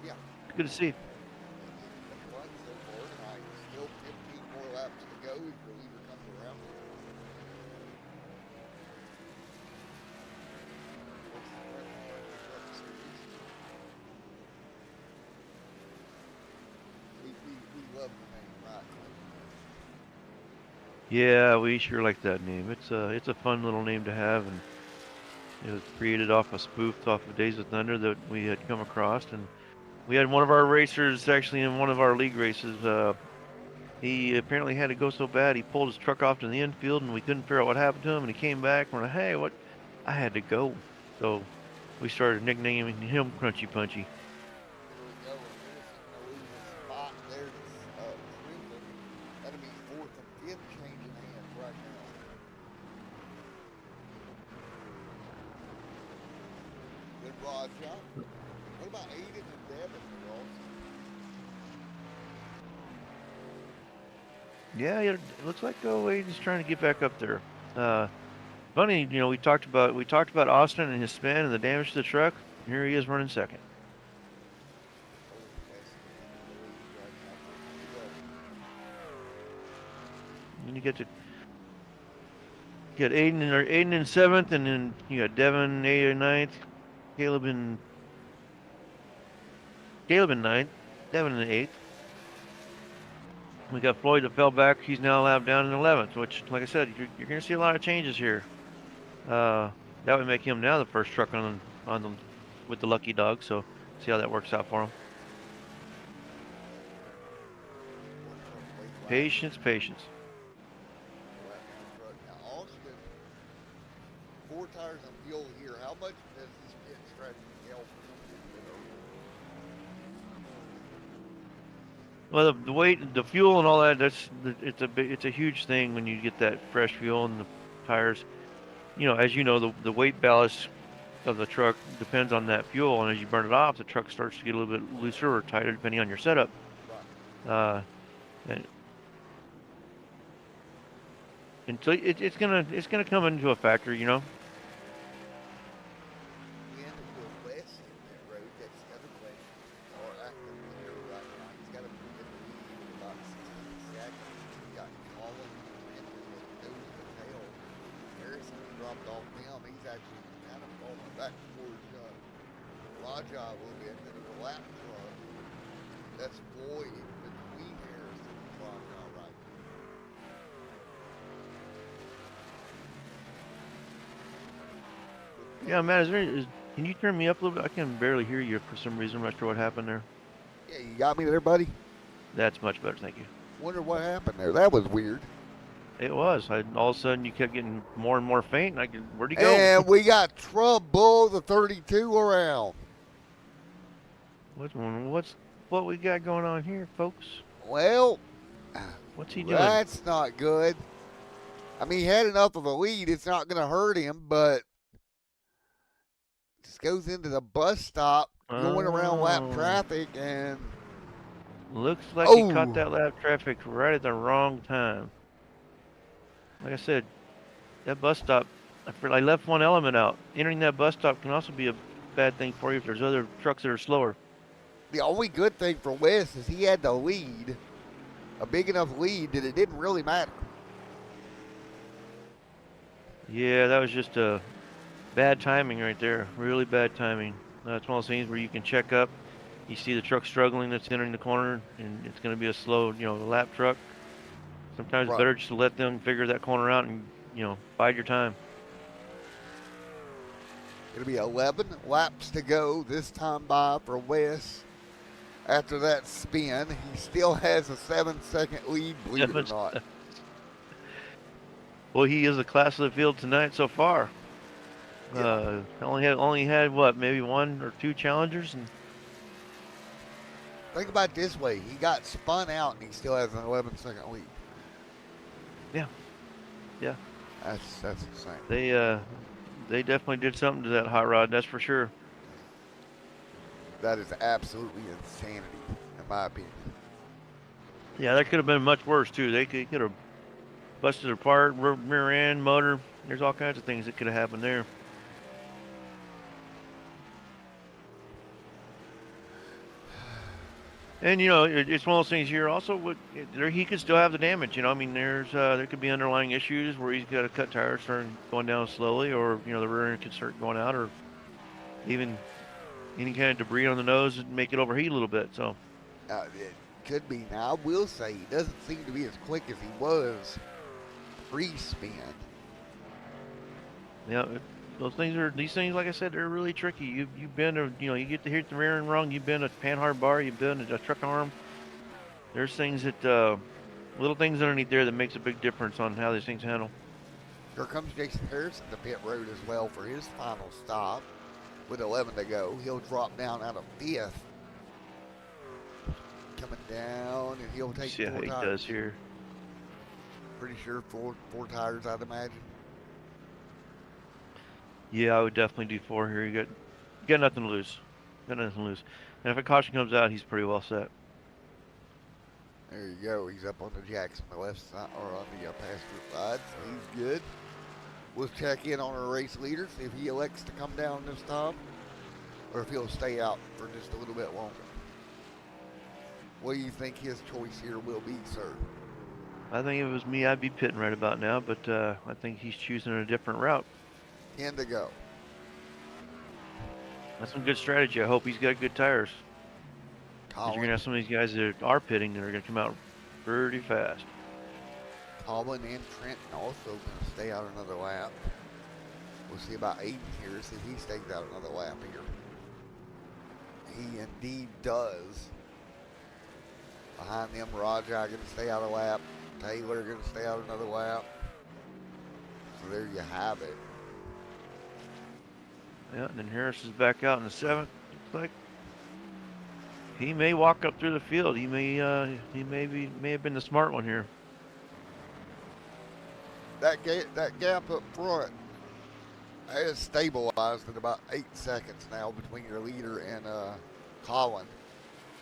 Yeah. it's good to see. In the front so far tonight. Still 15 more laps to go if the leader comes around. What's the front truck series? We love the name, right? Yeah, we sure like that name. It's a fun little name to have, and it was created off a spoof off of Days of Thunder that we had come across, and we had one of our racers actually in one of our league races. He apparently had to go so bad he pulled his truck off to the infield, and we couldn't figure out what happened to him. And he came back, and we're like, "Hey, what? I had to go." So we started nicknaming him Crunchy Punchy. Here we go. And Harrison going to lose a spot there to Trenton. That'll be fourth and fifth changing hands right now. Good rod job. What about Aiden and Devin, Ross? Yeah, it looks like Wade's trying to get back up there. Uh, Funny, we talked about Austin and his spin and the damage to the truck. Here he is running second. And you get Aiden in seventh, and then you got Devin eighth and ninth, Caleb in ninth, Devin in eighth. We got Floyd that fell back. He's now allowed down in 11th, which, like I said, you're going to see a lot of changes here. That would make him now the first truck on the with the lucky dog. So see how that works out for him. Patience, patience. Now, Austin, 4 tires of fuel here. How much does this pit strategy help? Well, the weight, the fuel, and all that. It's a huge thing when you get that fresh fuel in the tires. As you know, the weight ballast of the truck depends on that fuel, and as you burn it off, the truck starts to get a little bit looser or tighter depending on your setup. Uh, and until it's gonna come into a factor. When will Wes hit that road? That's the other question. Or at the leader right now, he's got a pretty good lead with about 16 seconds. He's got Colin and nose to tail. Harrison dropped off him. He's actually kind of falling back towards Raja a little bit. Then there's a lap truck. That's Boyd between Harrison and Raja right now. Yeah, Matt, can you turn me up a little bit? I can barely hear you for some reason. I'm not sure what happened there. Yeah, you got me there, buddy? That's much better, thank you. Wonder what happened there. That was weird. It was. All of a sudden, you kept getting more and more faint. Where'd he go? And we got trouble the 32 around. What we got going on here, folks? Well, What's he doing? that's not good. I mean, he had enough of a lead. It's not going to hurt him, but just goes into the bus stop, going around lap traffic, and looks like he caught that lap traffic right at the wrong time. Like I said, that bus stop, I left one element out. Entering that bus stop can also be a bad thing for you if there's other trucks that are slower. The only good thing for Wes is he had the lead, a big enough lead that it didn't really matter. Yeah, that was just a bad timing right there. Really bad timing. It's one of those things where you can check up. You see the truck struggling that's entering the corner, and it's going to be a slow, lap truck. Sometimes it's better just to let them figure that corner out and, bide your time. It'll be 11 laps to go this time by for Wes. After that spin, he still has a 7-second lead, believe it or not. Well, he is the class of the field tonight so far. Yeah. Only had what, maybe one or two challengers, and think about it this way: he got spun out, and he still has an 11-second lead. Yeah. That's insane. They definitely did something to that hot rod. That's for sure. That is absolutely insanity, in my opinion. Yeah, that could have been much worse too. They could have busted apart, rear end, motor. There's all kinds of things that could have happened there. And it's one of those things here. Also, he could still have the damage. I mean, there could be underlying issues where he's got to cut tires, start going down slowly, or the rear end could start going out, or even any kind of debris on the nose and make it overheat a little bit. So it could be. Now, I will say he doesn't seem to be as quick as he was pre-spin. Yeah, these things, like I said, they're really tricky. You've been you get to hit the rear end wrong. You've been a panhard bar. You've been a truck arm. There's things that little things underneath there that makes a big difference on how these things handle. Here comes Jason Harrison to pit road as well for his final stop. With 11 to go, he'll drop down out of 5th. Coming down, and he'll take 4 tires. See how he does here. Pretty sure four tires, I'd imagine. Yeah, I would definitely do 4 here. You got nothing to lose. And if a caution comes out, he's pretty well set. There you go. He's up on the Jackson, the left side, or on the passenger side, so he's good. We'll check in on our race leader, see if he elects to come down this time, or if he'll stay out for just a little bit longer. What do you think his choice here will be, sir? I think if it was me, I'd be pitting right about now, but I think he's choosing a different route. 10 to go. That's some good strategy. I hope he's got good tires. Colin, you're going to have some of these guys that are pitting that are going to come out pretty fast. Colin and Trenton also going to stay out another lap. We'll see about Aiden here, see if he stays out another lap here. He indeed does. Behind them, Raja going to stay out a lap. Taylor going to stay out another lap. So there you have it. Yeah, and then Harris is back out in the 7th. Looks like he may walk up through the field. He may have been the smart one here. That gap up front has stabilized at about 8 seconds now between your leader and Colin.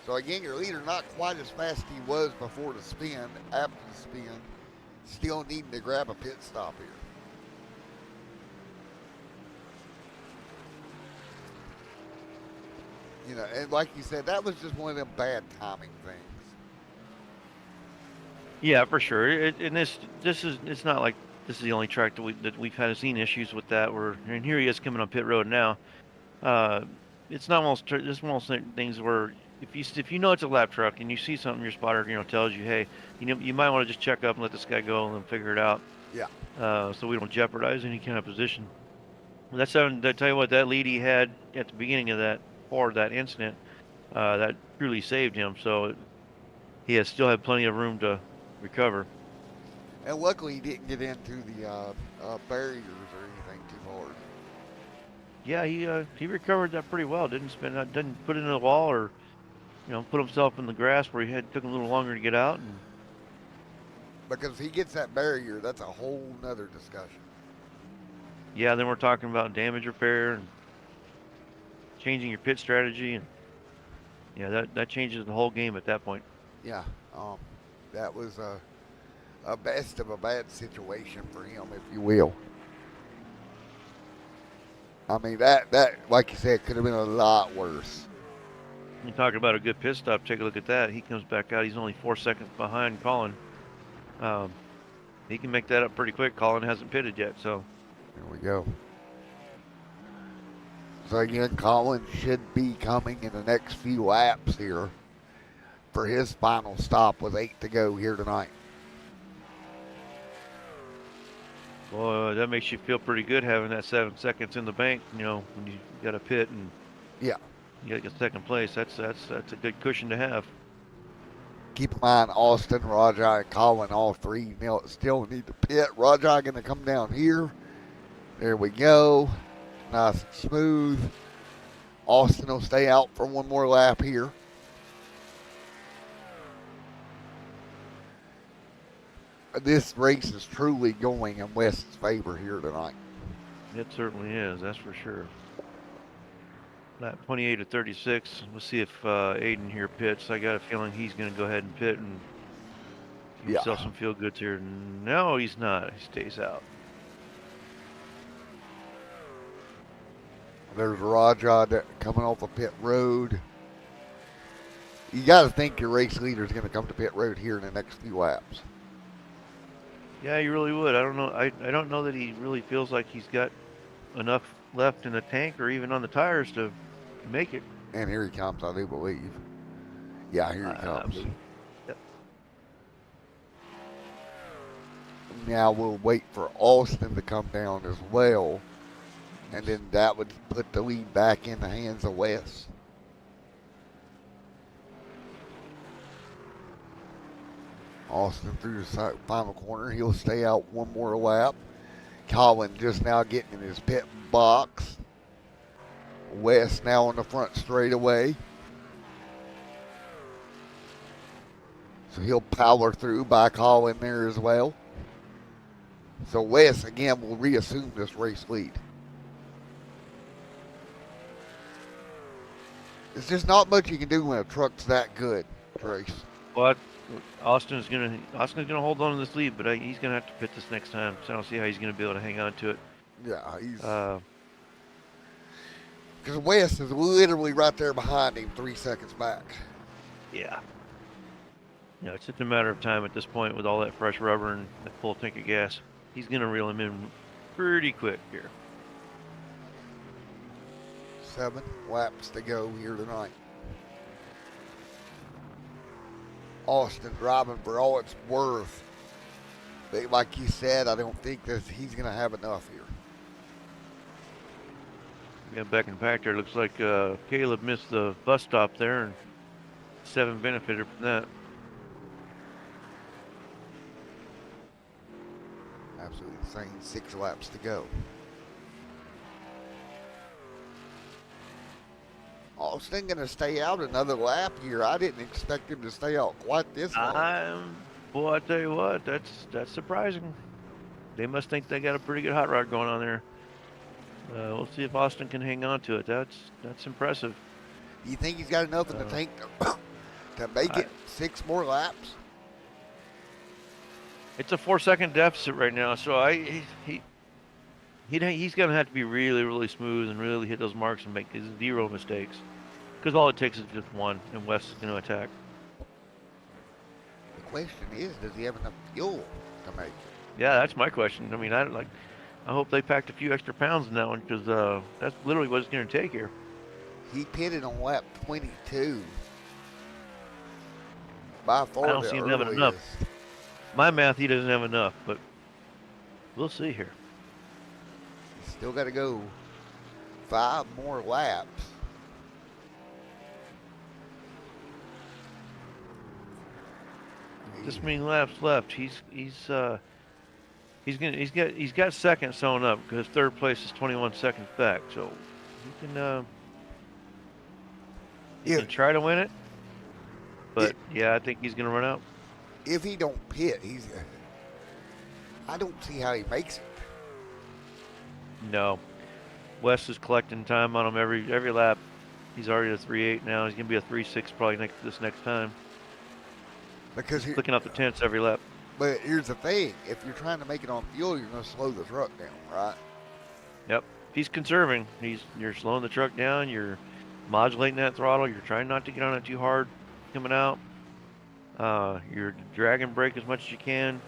So again, your leader not quite as fast as he was before the spin. After the spin, still needing to grab a pit stop here. And like you said, that was just one of them bad timing things. Yeah, for sure. It's not like this is the only track that we've seen issues with that. And here he is coming on pit road now. it's not almost just one of those things where if you know it's a lap truck and you see something your spotter tells you, hey, you might want to just check up and let this guy go and then figure it out, Yeah. so we don't jeopardize any kind of position. That's something. I tell you what, that lead he had at the beginning of that incident, that truly saved him. So he has still had plenty of room to recover. And luckily he didn't get into the barriers or anything too hard. Yeah, he recovered that pretty well. Didn't put it in the wall or put himself in the grass where took him a little longer to get out. And Because if he gets that barrier, that's a whole nother discussion. yeah, then we're talking about damage repair and changing your pit strategy, and yeah, that changes the whole game at that point. Yeah. Um, that was a best of a bad situation for him, if you will. I mean, that like you said, could have been a lot worse. You talk about a good pit stop. Take a look at that. He comes back out. He's only 4 seconds behind Colin. Um, he can make that up pretty quick. Colin hasn't pitted yet, so There we go. So again, Colin should be coming in the next few laps here for his final stop with 8 to go here tonight. well, that makes you feel pretty good having that 7 seconds in the bank. When you got a pit and Yeah. you got to get second place. That's a good cushion to have. Keep in mind, Austin, Rajai, and Colin, all three still need to pit. Rajai going to come down here. There we go. Nice and smooth. Austin will stay out for one more lap here. This race is truly going in West's favor here tonight. It certainly is. That's for sure. Lap 28 to 36. We'll see if Aiden here pits. I got a feeling he's going to go ahead and pit and give himself some feel goods here. No, he's not. He stays out. There's Rajah coming off of pit road. You got to think your race leader is going to come to pit road here in the next few laps. Yeah, you really would. I don't know. I don't know that he really feels like he's got enough left in the tank or even on the tires to make it. And here he comes, I do believe. Yeah, here he comes. Yep. Now we'll wait for Austin to come down as well. And then that would put the lead back in the hands of Wes. Austin through the final corner. He'll stay out one more lap. Colin just now getting in his pit box. Wes now on the front straightaway. So he'll power through by Colin there as well. So Wes again will reassume this race lead. It's just not much you can do when a truck's that good, Trace. But Austin's gonna hold on to this lead, but he's gonna have to pit this next time. So I don't see how he's gonna be able to hang on to it. Yeah, he's because Wes is literally right there behind him, 3 seconds back. Yeah. It's just a matter of time at this point with all that fresh rubber and that full tank of gas. He's gonna reel him in pretty quick here. 7 laps to go here tonight. Austin driving for all it's worth. But like you said, I don't think that he's going to have enough here. Yeah, back in the pack there, looks like Caleb missed the bus stop there, and 7 benefited from that. Absolutely insane. 6 laps to go. Austin going to stay out another lap here. I didn't expect him to stay out quite this long. Boy, I tell you what, that's surprising. They must think they got a pretty good hot rod going on there. We'll see if Austin can hang on to it. That's impressive. You think he's got enough in the tank to make it 6 more laps? It's a 4-second deficit right now, so he's going to have to be really, really smooth and really hit those marks and make 0 mistakes. Because all it takes is just one, and Wes is going to attack. The question is, does he have enough fuel to make it? Yeah, that's my question. I mean, I hope they packed a few extra pounds in that one, because that's literally what it's going to take here. He pitted on lap 22. By I far don't the see him having enough. earliest. My math, he doesn't have enough, but we'll see here. He's still got to go 5 more laps. Just many laps left. He's got second sewn up because third place is 21 seconds back. So he can try to win it. But yeah, I think he's gonna run out. If he don't pit, I don't see how he makes it. No, Wes is collecting time on him every lap. He's already at 3.8 now. He's gonna be a 3.6 probably this next time. Because he's clicking up the tenths every lap. But here's the thing: if you're trying to make it on fuel, you're going to slow the truck down, right? Yep. If he's conserving, you're slowing the truck down. You're modulating that throttle. You're trying not to get on it too hard coming out. You're dragging brake as much as you can.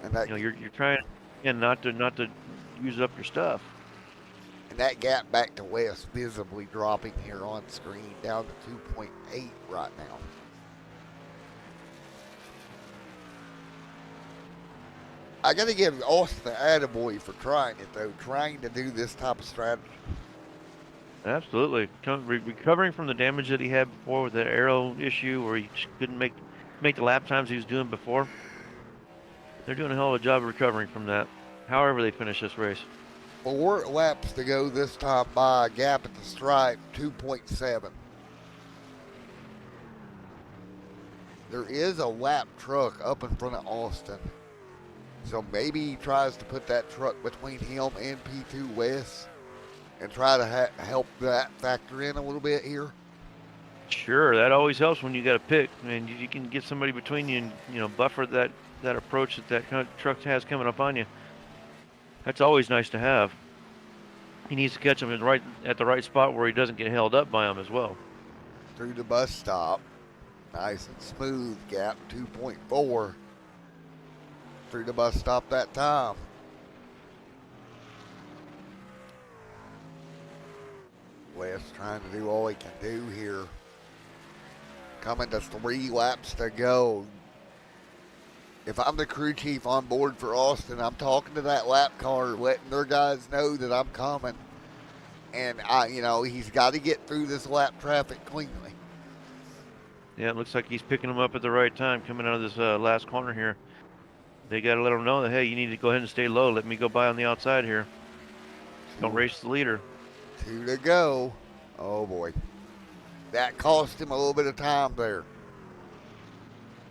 And that, you're trying again not to use up your stuff. And that gap back to West visibly dropping here on screen down to 2.8 right now. I got to give Austin the attaboy for trying it, though, trying to do this type of strategy. Absolutely. Recovering from the damage that he had before with that aero issue where he just couldn't make the lap times he was doing before. They're doing a hell of a job of recovering from that, however they finish this race. 4 laps to go this time by a gap at the stripe, 2.7. There is a lap truck up in front of Austin. So maybe he tries to put that truck between him and P2 West and try to help that factor in a little bit here. Sure, that always helps when you got a pick, and you can get somebody between you and buffer that approach that kind of truck has coming up on you. That's always nice to have. He needs to catch him at the right spot where he doesn't get held up by him as well. Through the bus stop, nice and smooth gap, 2.4. Through the bus stop that time. West trying to do all he can do here. Coming to 3 laps to go. If I'm the crew chief on board for Austin, I'm talking to that lap car, letting their guys know that I'm coming. And he's got to get through this lap traffic cleanly. Yeah, it looks like he's picking them up at the right time coming out of this last corner here. They got to let him know that, hey, you need to go ahead and stay low. Let me go by on the outside here. Don't race the leader. 2 to go. Oh, boy. That cost him a little bit of time there.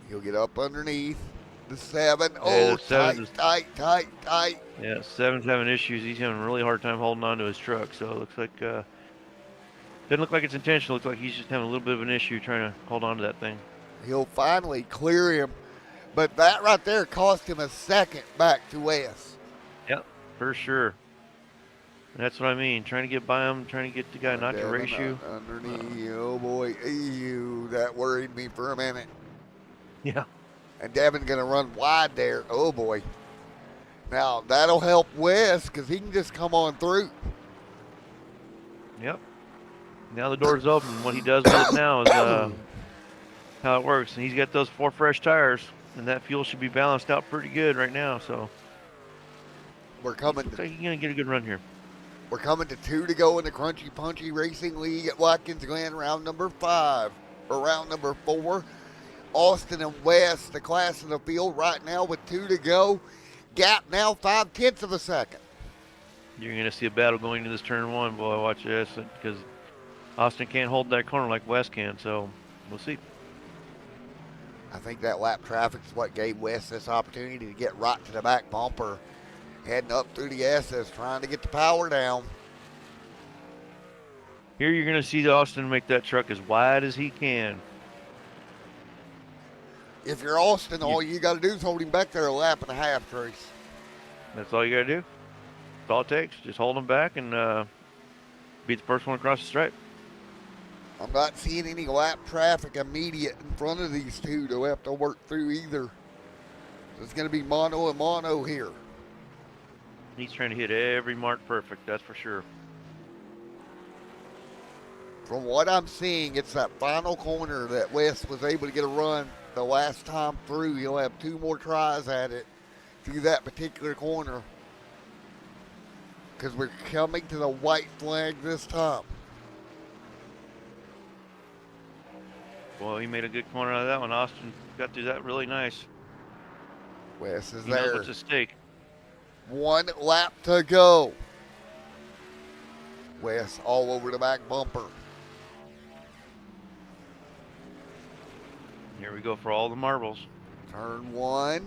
He'll get up underneath the 7. Oh, tight. Yeah, 7's having issues. He's having a really hard time holding on to his truck. So it looks like, doesn't look like it's intentional. It looks like he's just having a little bit of an issue trying to hold on to that thing. He'll finally clear him. But that right there cost him a second back to West. Yep, for sure. That's what I mean. Trying to get by him, trying to get the guy not to race you. Underneath, oh boy, ew, that worried me for a minute. Yeah. And Devin's going to run wide there. Oh boy. Now, that'll help West because he can just come on through. Yep. Now the door's open. What he does with it now is how it works. And he's got those 4 fresh tires. And that fuel should be balanced out pretty good right now, so we're coming. Looks like he's gonna get a good run here. We're coming to 2 to go in the Crunchy Punchy Racing League at Watkins Glen, round number 5 or round number 4. Austin and West, the class in the field right now with 2 to go. Gap now 0.5 of a second. You're gonna see a battle going into this turn 1, boy. Watch this, because Austin can't hold that corner like West can, so we'll see. I think that lap traffic is what gave West this opportunity to get right to the back bumper. Heading up through the S's, trying to get the power down. Here you're going to see Austin make that truck as wide as he can. If you're Austin, all you got to do is hold him back there a lap and a half, Trace. That's all you got to do. That's all it takes. Just hold him back and beat the first one across the stripe. I'm not seeing any lap traffic immediate in front of these two to have to work through either. So it's going to be mono and mono here. He's trying to hit every mark perfect, that's for sure. From what I'm seeing, it's that final corner that Wes was able to get a run the last time through. He'll have 2 more tries at it through that particular corner because we're coming to the white flag this time. Well, he made a good corner out of that one. Austin got through that really nice. Wes is He knows there. what's at stake. 1 lap to go. Wes all over the back bumper. Here we go for all the marbles. Turn 1.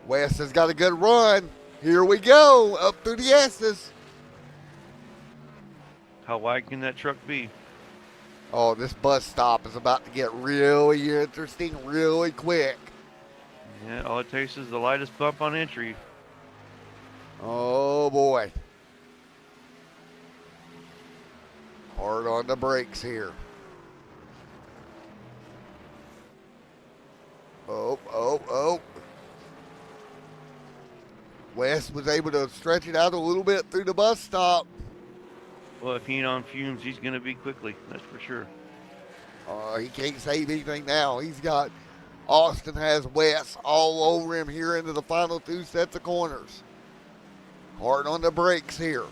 Wes has got a good run. Here we go, up through the S's. How wide can that truck be? Oh, this bus stop is about to get really interesting really quick. Yeah, all it takes is the lightest bump on entry. Oh, boy. Hard on the brakes here. Oh. Wes was able to stretch it out a little bit through the bus stop. Well, if he ain't on fumes, he's going to be quickly. That's for sure. He can't save anything now. He's got Austin has Wes all over him here into the final 2 sets of corners. Hard on the brakes here.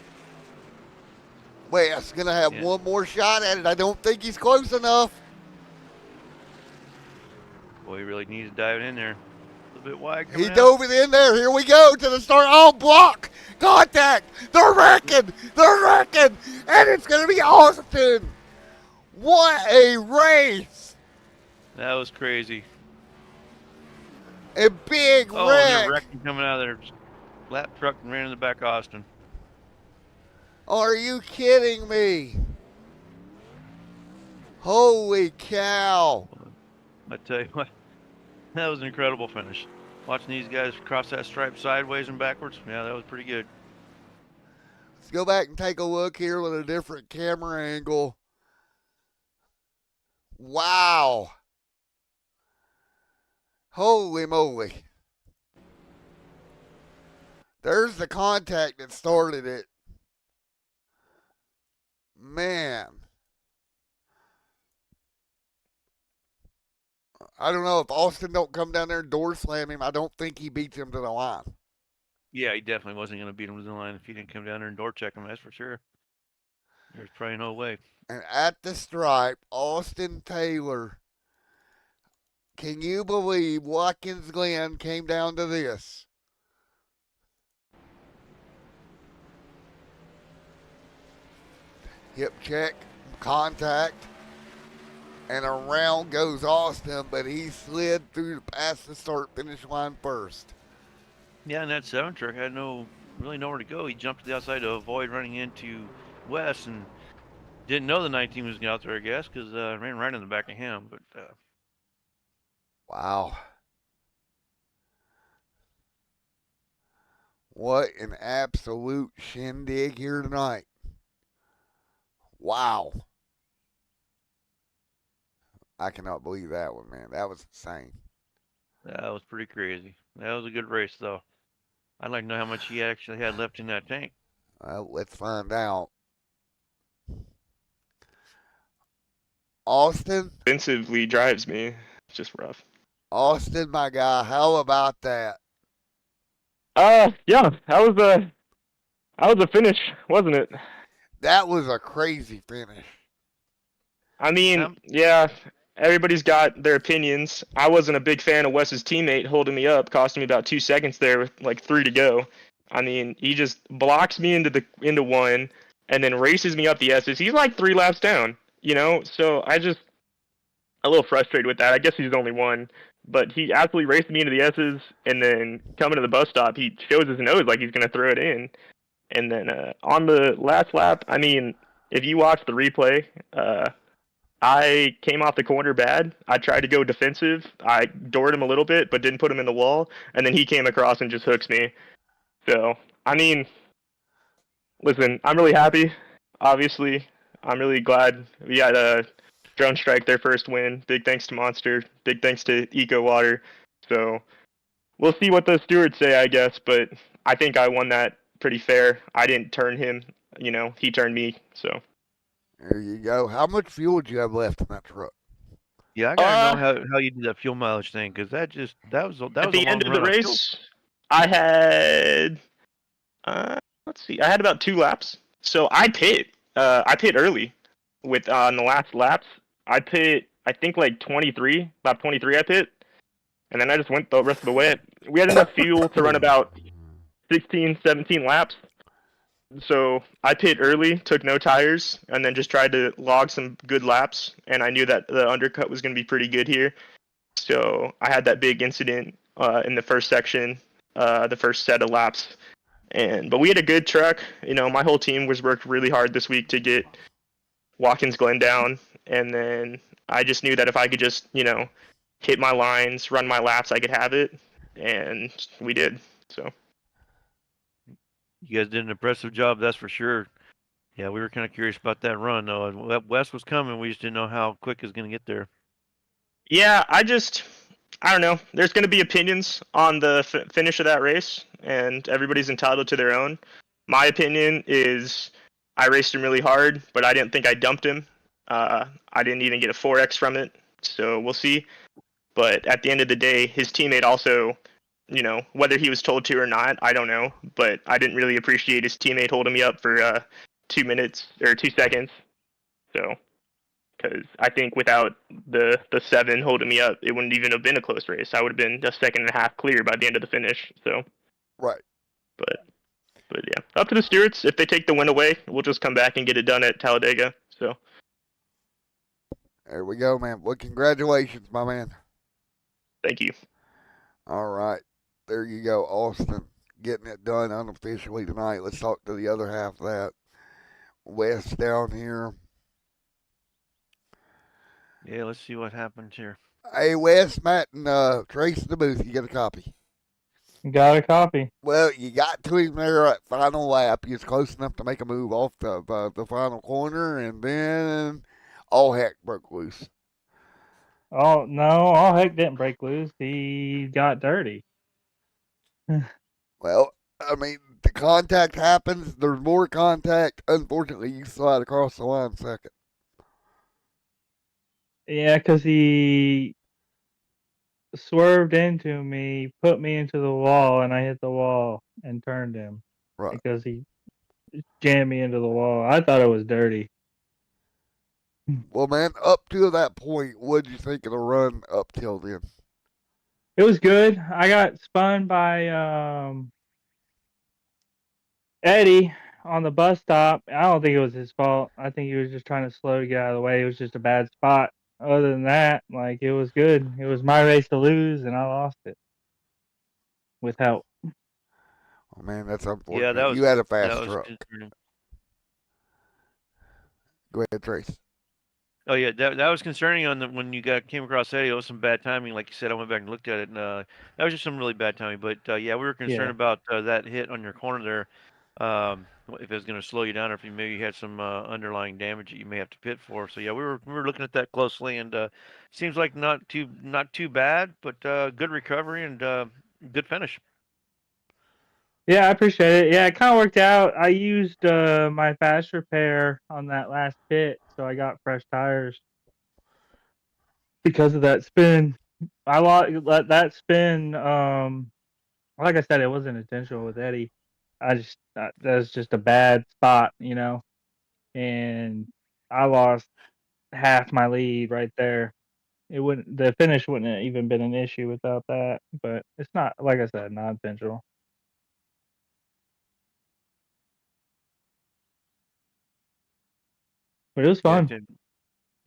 Wes going to have one more shot at it. I don't think he's close enough. Boy, he really needs to dive in there. A little bit wide. He dove it in there. Here we go to the start. Oh, block. Contact. They're wrecking. And it's going to be Austin. What a race. That was crazy. A big wreck. Oh, and they're wrecking coming out of there. Lap truck and ran in the back of Austin. Are you kidding me? Holy cow. I tell you what, that was an incredible finish. Watching these guys cross that stripe sideways and backwards, yeah, that was pretty good. Let's go back and take a look here with a different camera angle. Wow. Holy moly. There's the contact that started it. Man. I don't know if Austin don't come down there and door slam him. I don't think he beats him to the line. Yeah, he definitely wasn't going to beat him to the line if he didn't come down there and door check him, that's for sure. There's probably no way. And at the stripe, Austin Taylor. Can you believe Watkins Glen came down to this? Hip check, contact, and around goes Austin, but he slid through past the start-finish line first. Yeah, and that 7 truck had really nowhere to go. He jumped to the outside to avoid running into Wes and didn't know the 19 was out there, I guess, because ran right in the back of him. But wow. What an absolute shindig here tonight. Wow. I cannot believe that one, man. That was insane. That was pretty crazy. That was a good race, though. I'd like to know how much he actually had left in that tank. Let's find out. Austin? Offensively drives me. It's just rough. Austin, my guy, how about that? Yeah, that was a finish, wasn't it? That was a crazy finish. I mean, yeah, everybody's got their opinions. I wasn't a big fan of Wes's teammate holding me up, costing me about 2 seconds there with like 3 to go. I mean, he just blocks me into one and then races me up the S's. He's like 3 laps down, So a little frustrated with that. I guess he's the only one, but he absolutely raced me into the S's, and then coming to the bus stop, he shows his nose like he's gonna throw it in. And then on the last lap, I mean, if you watch the replay, I came off the corner bad. I tried to go defensive. I doored him a little bit, but didn't put him in the wall. And then he came across and just hooks me. So, I mean, listen, I'm really happy. Obviously, I'm really glad we got Drone Strike their first win. Big thanks to Monster. Big thanks to Eco Water. So, we'll see what the stewards say, I guess. But I think I won that pretty fair. I didn't turn him. He turned me. So. There you go. How much fuel did you have left in that truck? Yeah, I gotta know how you do that fuel mileage thing because that was At a the end long of the run on fuel. race, I had let's see, I had about 2 laps. So I pit. I pit early with on the last laps. I pit, I think like 23, about 23 I pit, and then I just went the rest of the way. We had enough fuel to run about 16, 17 laps. So I pit early, took no tires, and then just tried to log some good laps. And I knew that the undercut was going to be pretty good here. So I had that big incident in the first section, the first set of laps. But we had a good truck. You know, my whole team was worked really hard this week to get Watkins Glen down. And then I just knew that if I could just, hit my lines, run my laps, I could have it. And we did. So. You guys did an impressive job, that's for sure. Yeah, we were kind of curious about that run though. And West was coming, we just didn't know how quick it was going to get there. Yeah, I don't know. There's going to be opinions on the finish of that race, and everybody's entitled to their own. My opinion is I raced him really hard, but I didn't think I dumped him. I didn't even get a 4X from it, so we'll see. But at the end of the day, his teammate also, whether he was told to or not, I don't know. But I didn't really appreciate his teammate holding me up for 2 minutes or 2 seconds. So because I think without the 7 holding me up, it wouldn't even have been a close race. I would have been a second and a half clear by the end of the finish. So, Right. but yeah, up to the stewards. If they take the win away, we'll just come back and get it done at Talladega. So, There we go, man. Well, congratulations, my man. thank you. All right. There you go, Austin. Getting it done unofficially tonight. Let's talk to the other half of that. Wes down here. Yeah, let's see what happens here. Hey, Wes, Matt, and Trace in the booth. You get a copy. Got a copy. Well, you got to him there at final lap. He was close enough to make a move off the final corner, and then all heck broke loose. Oh no, all heck didn't break loose. He got dirty. Well, I mean, the contact happens. There's more contact. Unfortunately, you slide across the line second. Yeah, because he swerved into me, put me into the wall, and I hit the wall and turned him Right. because he jammed me into the wall. I thought it was dirty. Well, man, up to that point, what did you think of the run up till then? It was good. I got spun by Eddie on the bus stop. I don't think it was his fault. I think he was just trying to slow to get out of the way. It was just a bad spot. Other than that, like, it was good. It was my race to lose, and I lost it with help. Oh, man, that's unfortunate. Yeah, that was you had a that fast was truck. concerning. Go ahead, Trace. Oh yeah, that was concerning on when you came across Eddie. It was some bad timing, like you said. I went back and looked at it, and that was just some really bad timing. But yeah, we were concerned Yeah. about that hit on your corner there. If it was going to slow you down, or if you maybe had some underlying damage that you may have to pit for. So yeah, we were looking at that closely, and seems like not too bad, but good recovery and good finish. Yeah, I appreciate it. Yeah, it kind of worked out. I used my fast repair on that last pit, so I got fresh tires because of that spin. I let that spin. Like I said, it wasn't intentional with Eddie. That was just a bad spot, and I lost half my lead right there. The finish wouldn't have even been an issue without that, but it's not, like I said, not intentional. But it was Yeah, fun.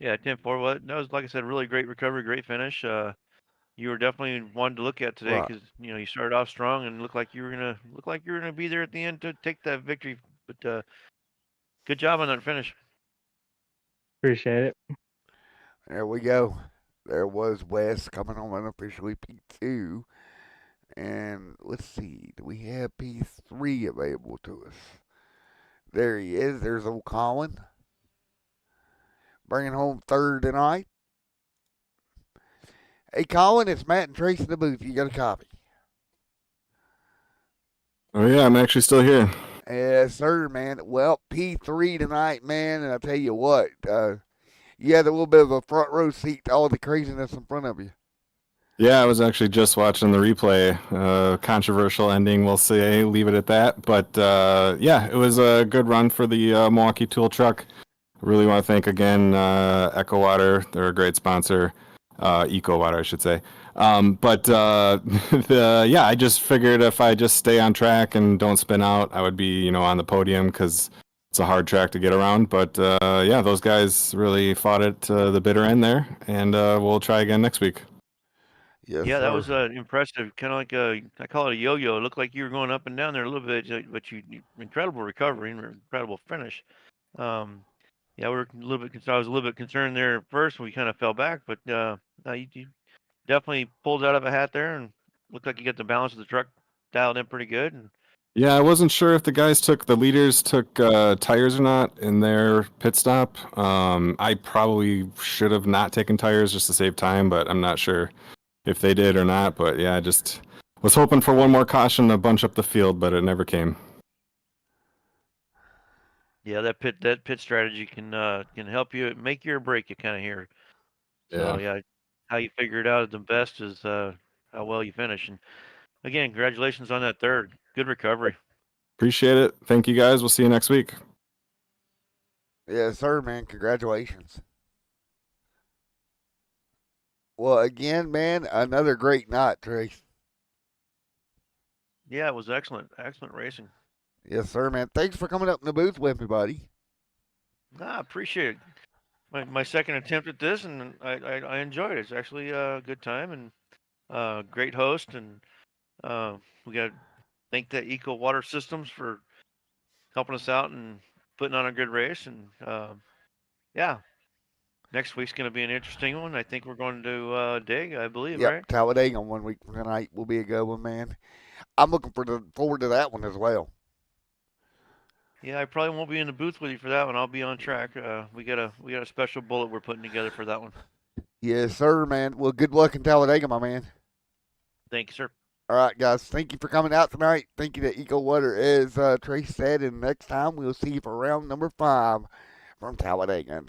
10-4. Well, that was, like I said, really great recovery, great finish. You were definitely one to look at today Right. because you started off strong and looked like you were gonna be there at the end to take that victory. But good job on that finish. Appreciate it. There we go. There was Wes coming on unofficially P2. And let's see, do we have P3 available to us? There he is. There's old Colin. Bringing home third tonight. Hey, Colin, it's Matt and Trace in the booth. You got a copy. Oh, yeah, I'm actually still here. Yes, sir, man. Well, P3 tonight, man, and I tell you what, you had a little bit of a front row seat to all the craziness in front of you. Yeah, I was actually just watching the replay. Controversial ending, we'll say, leave it at that. But yeah, it was a good run for the Milwaukee Tool Truck. Really want to thank again Echo Water. They're a great sponsor. Eco Water, I should say. But yeah, I just figured if I just stay on track and don't spin out, I would be, on the podium because it's a hard track to get around. But yeah, those guys really fought it to the bitter end there, and we'll try again next week. Yes, Yeah, sir. that was impressive. Kind of like I call it a yo-yo. It looked like you were going up and down there a little bit, but incredible recovery and incredible finish. Yeah, we were a little bit. I was a little bit concerned there at first when we kind of fell back, but no, you definitely pulled out of a hat there and looked like you got the balance of the truck dialed in pretty good. And Yeah, I wasn't sure if the leaders took tires or not in their pit stop. I probably should have not taken tires just to save time, but I'm not sure if they did or not. But yeah, I just was hoping for one more caution to bunch up the field, but it never came. yeah, that pit strategy can help you make you or break you kind of here. So yeah, how you figure it out at the best is how well you finish. And again, congratulations on that third. Good recovery. Appreciate it. Thank you guys. We'll see you next week. Yes, sir, man. Congratulations. Well, again, man, another great night, Trace. Yeah, it was excellent. Excellent racing. Yes, sir, man. Thanks for coming up in the booth with me, buddy. I appreciate it. My second attempt at this, and I enjoyed it. It's actually a good time and great host, and we got to thank the Eco Water Systems for helping us out and putting on a good race. And yeah, next week's going to be an interesting one. I think we're going to Dig, I believe, Yep, right? Talladega 1 week from tonight will be a good one, man. I'm looking forward to that one as well. Yeah, I probably won't be in the booth with you for that one. I'll be on track. We got a special bullet we're putting together for that one. Yes, sir, man. Well, good luck in Talladega, my man. Thank you, sir. All right, guys. Thank you for coming out tonight. Thank you to Eco Water, as Trace said. And next time we'll see you for round number 5 from Talladega. Until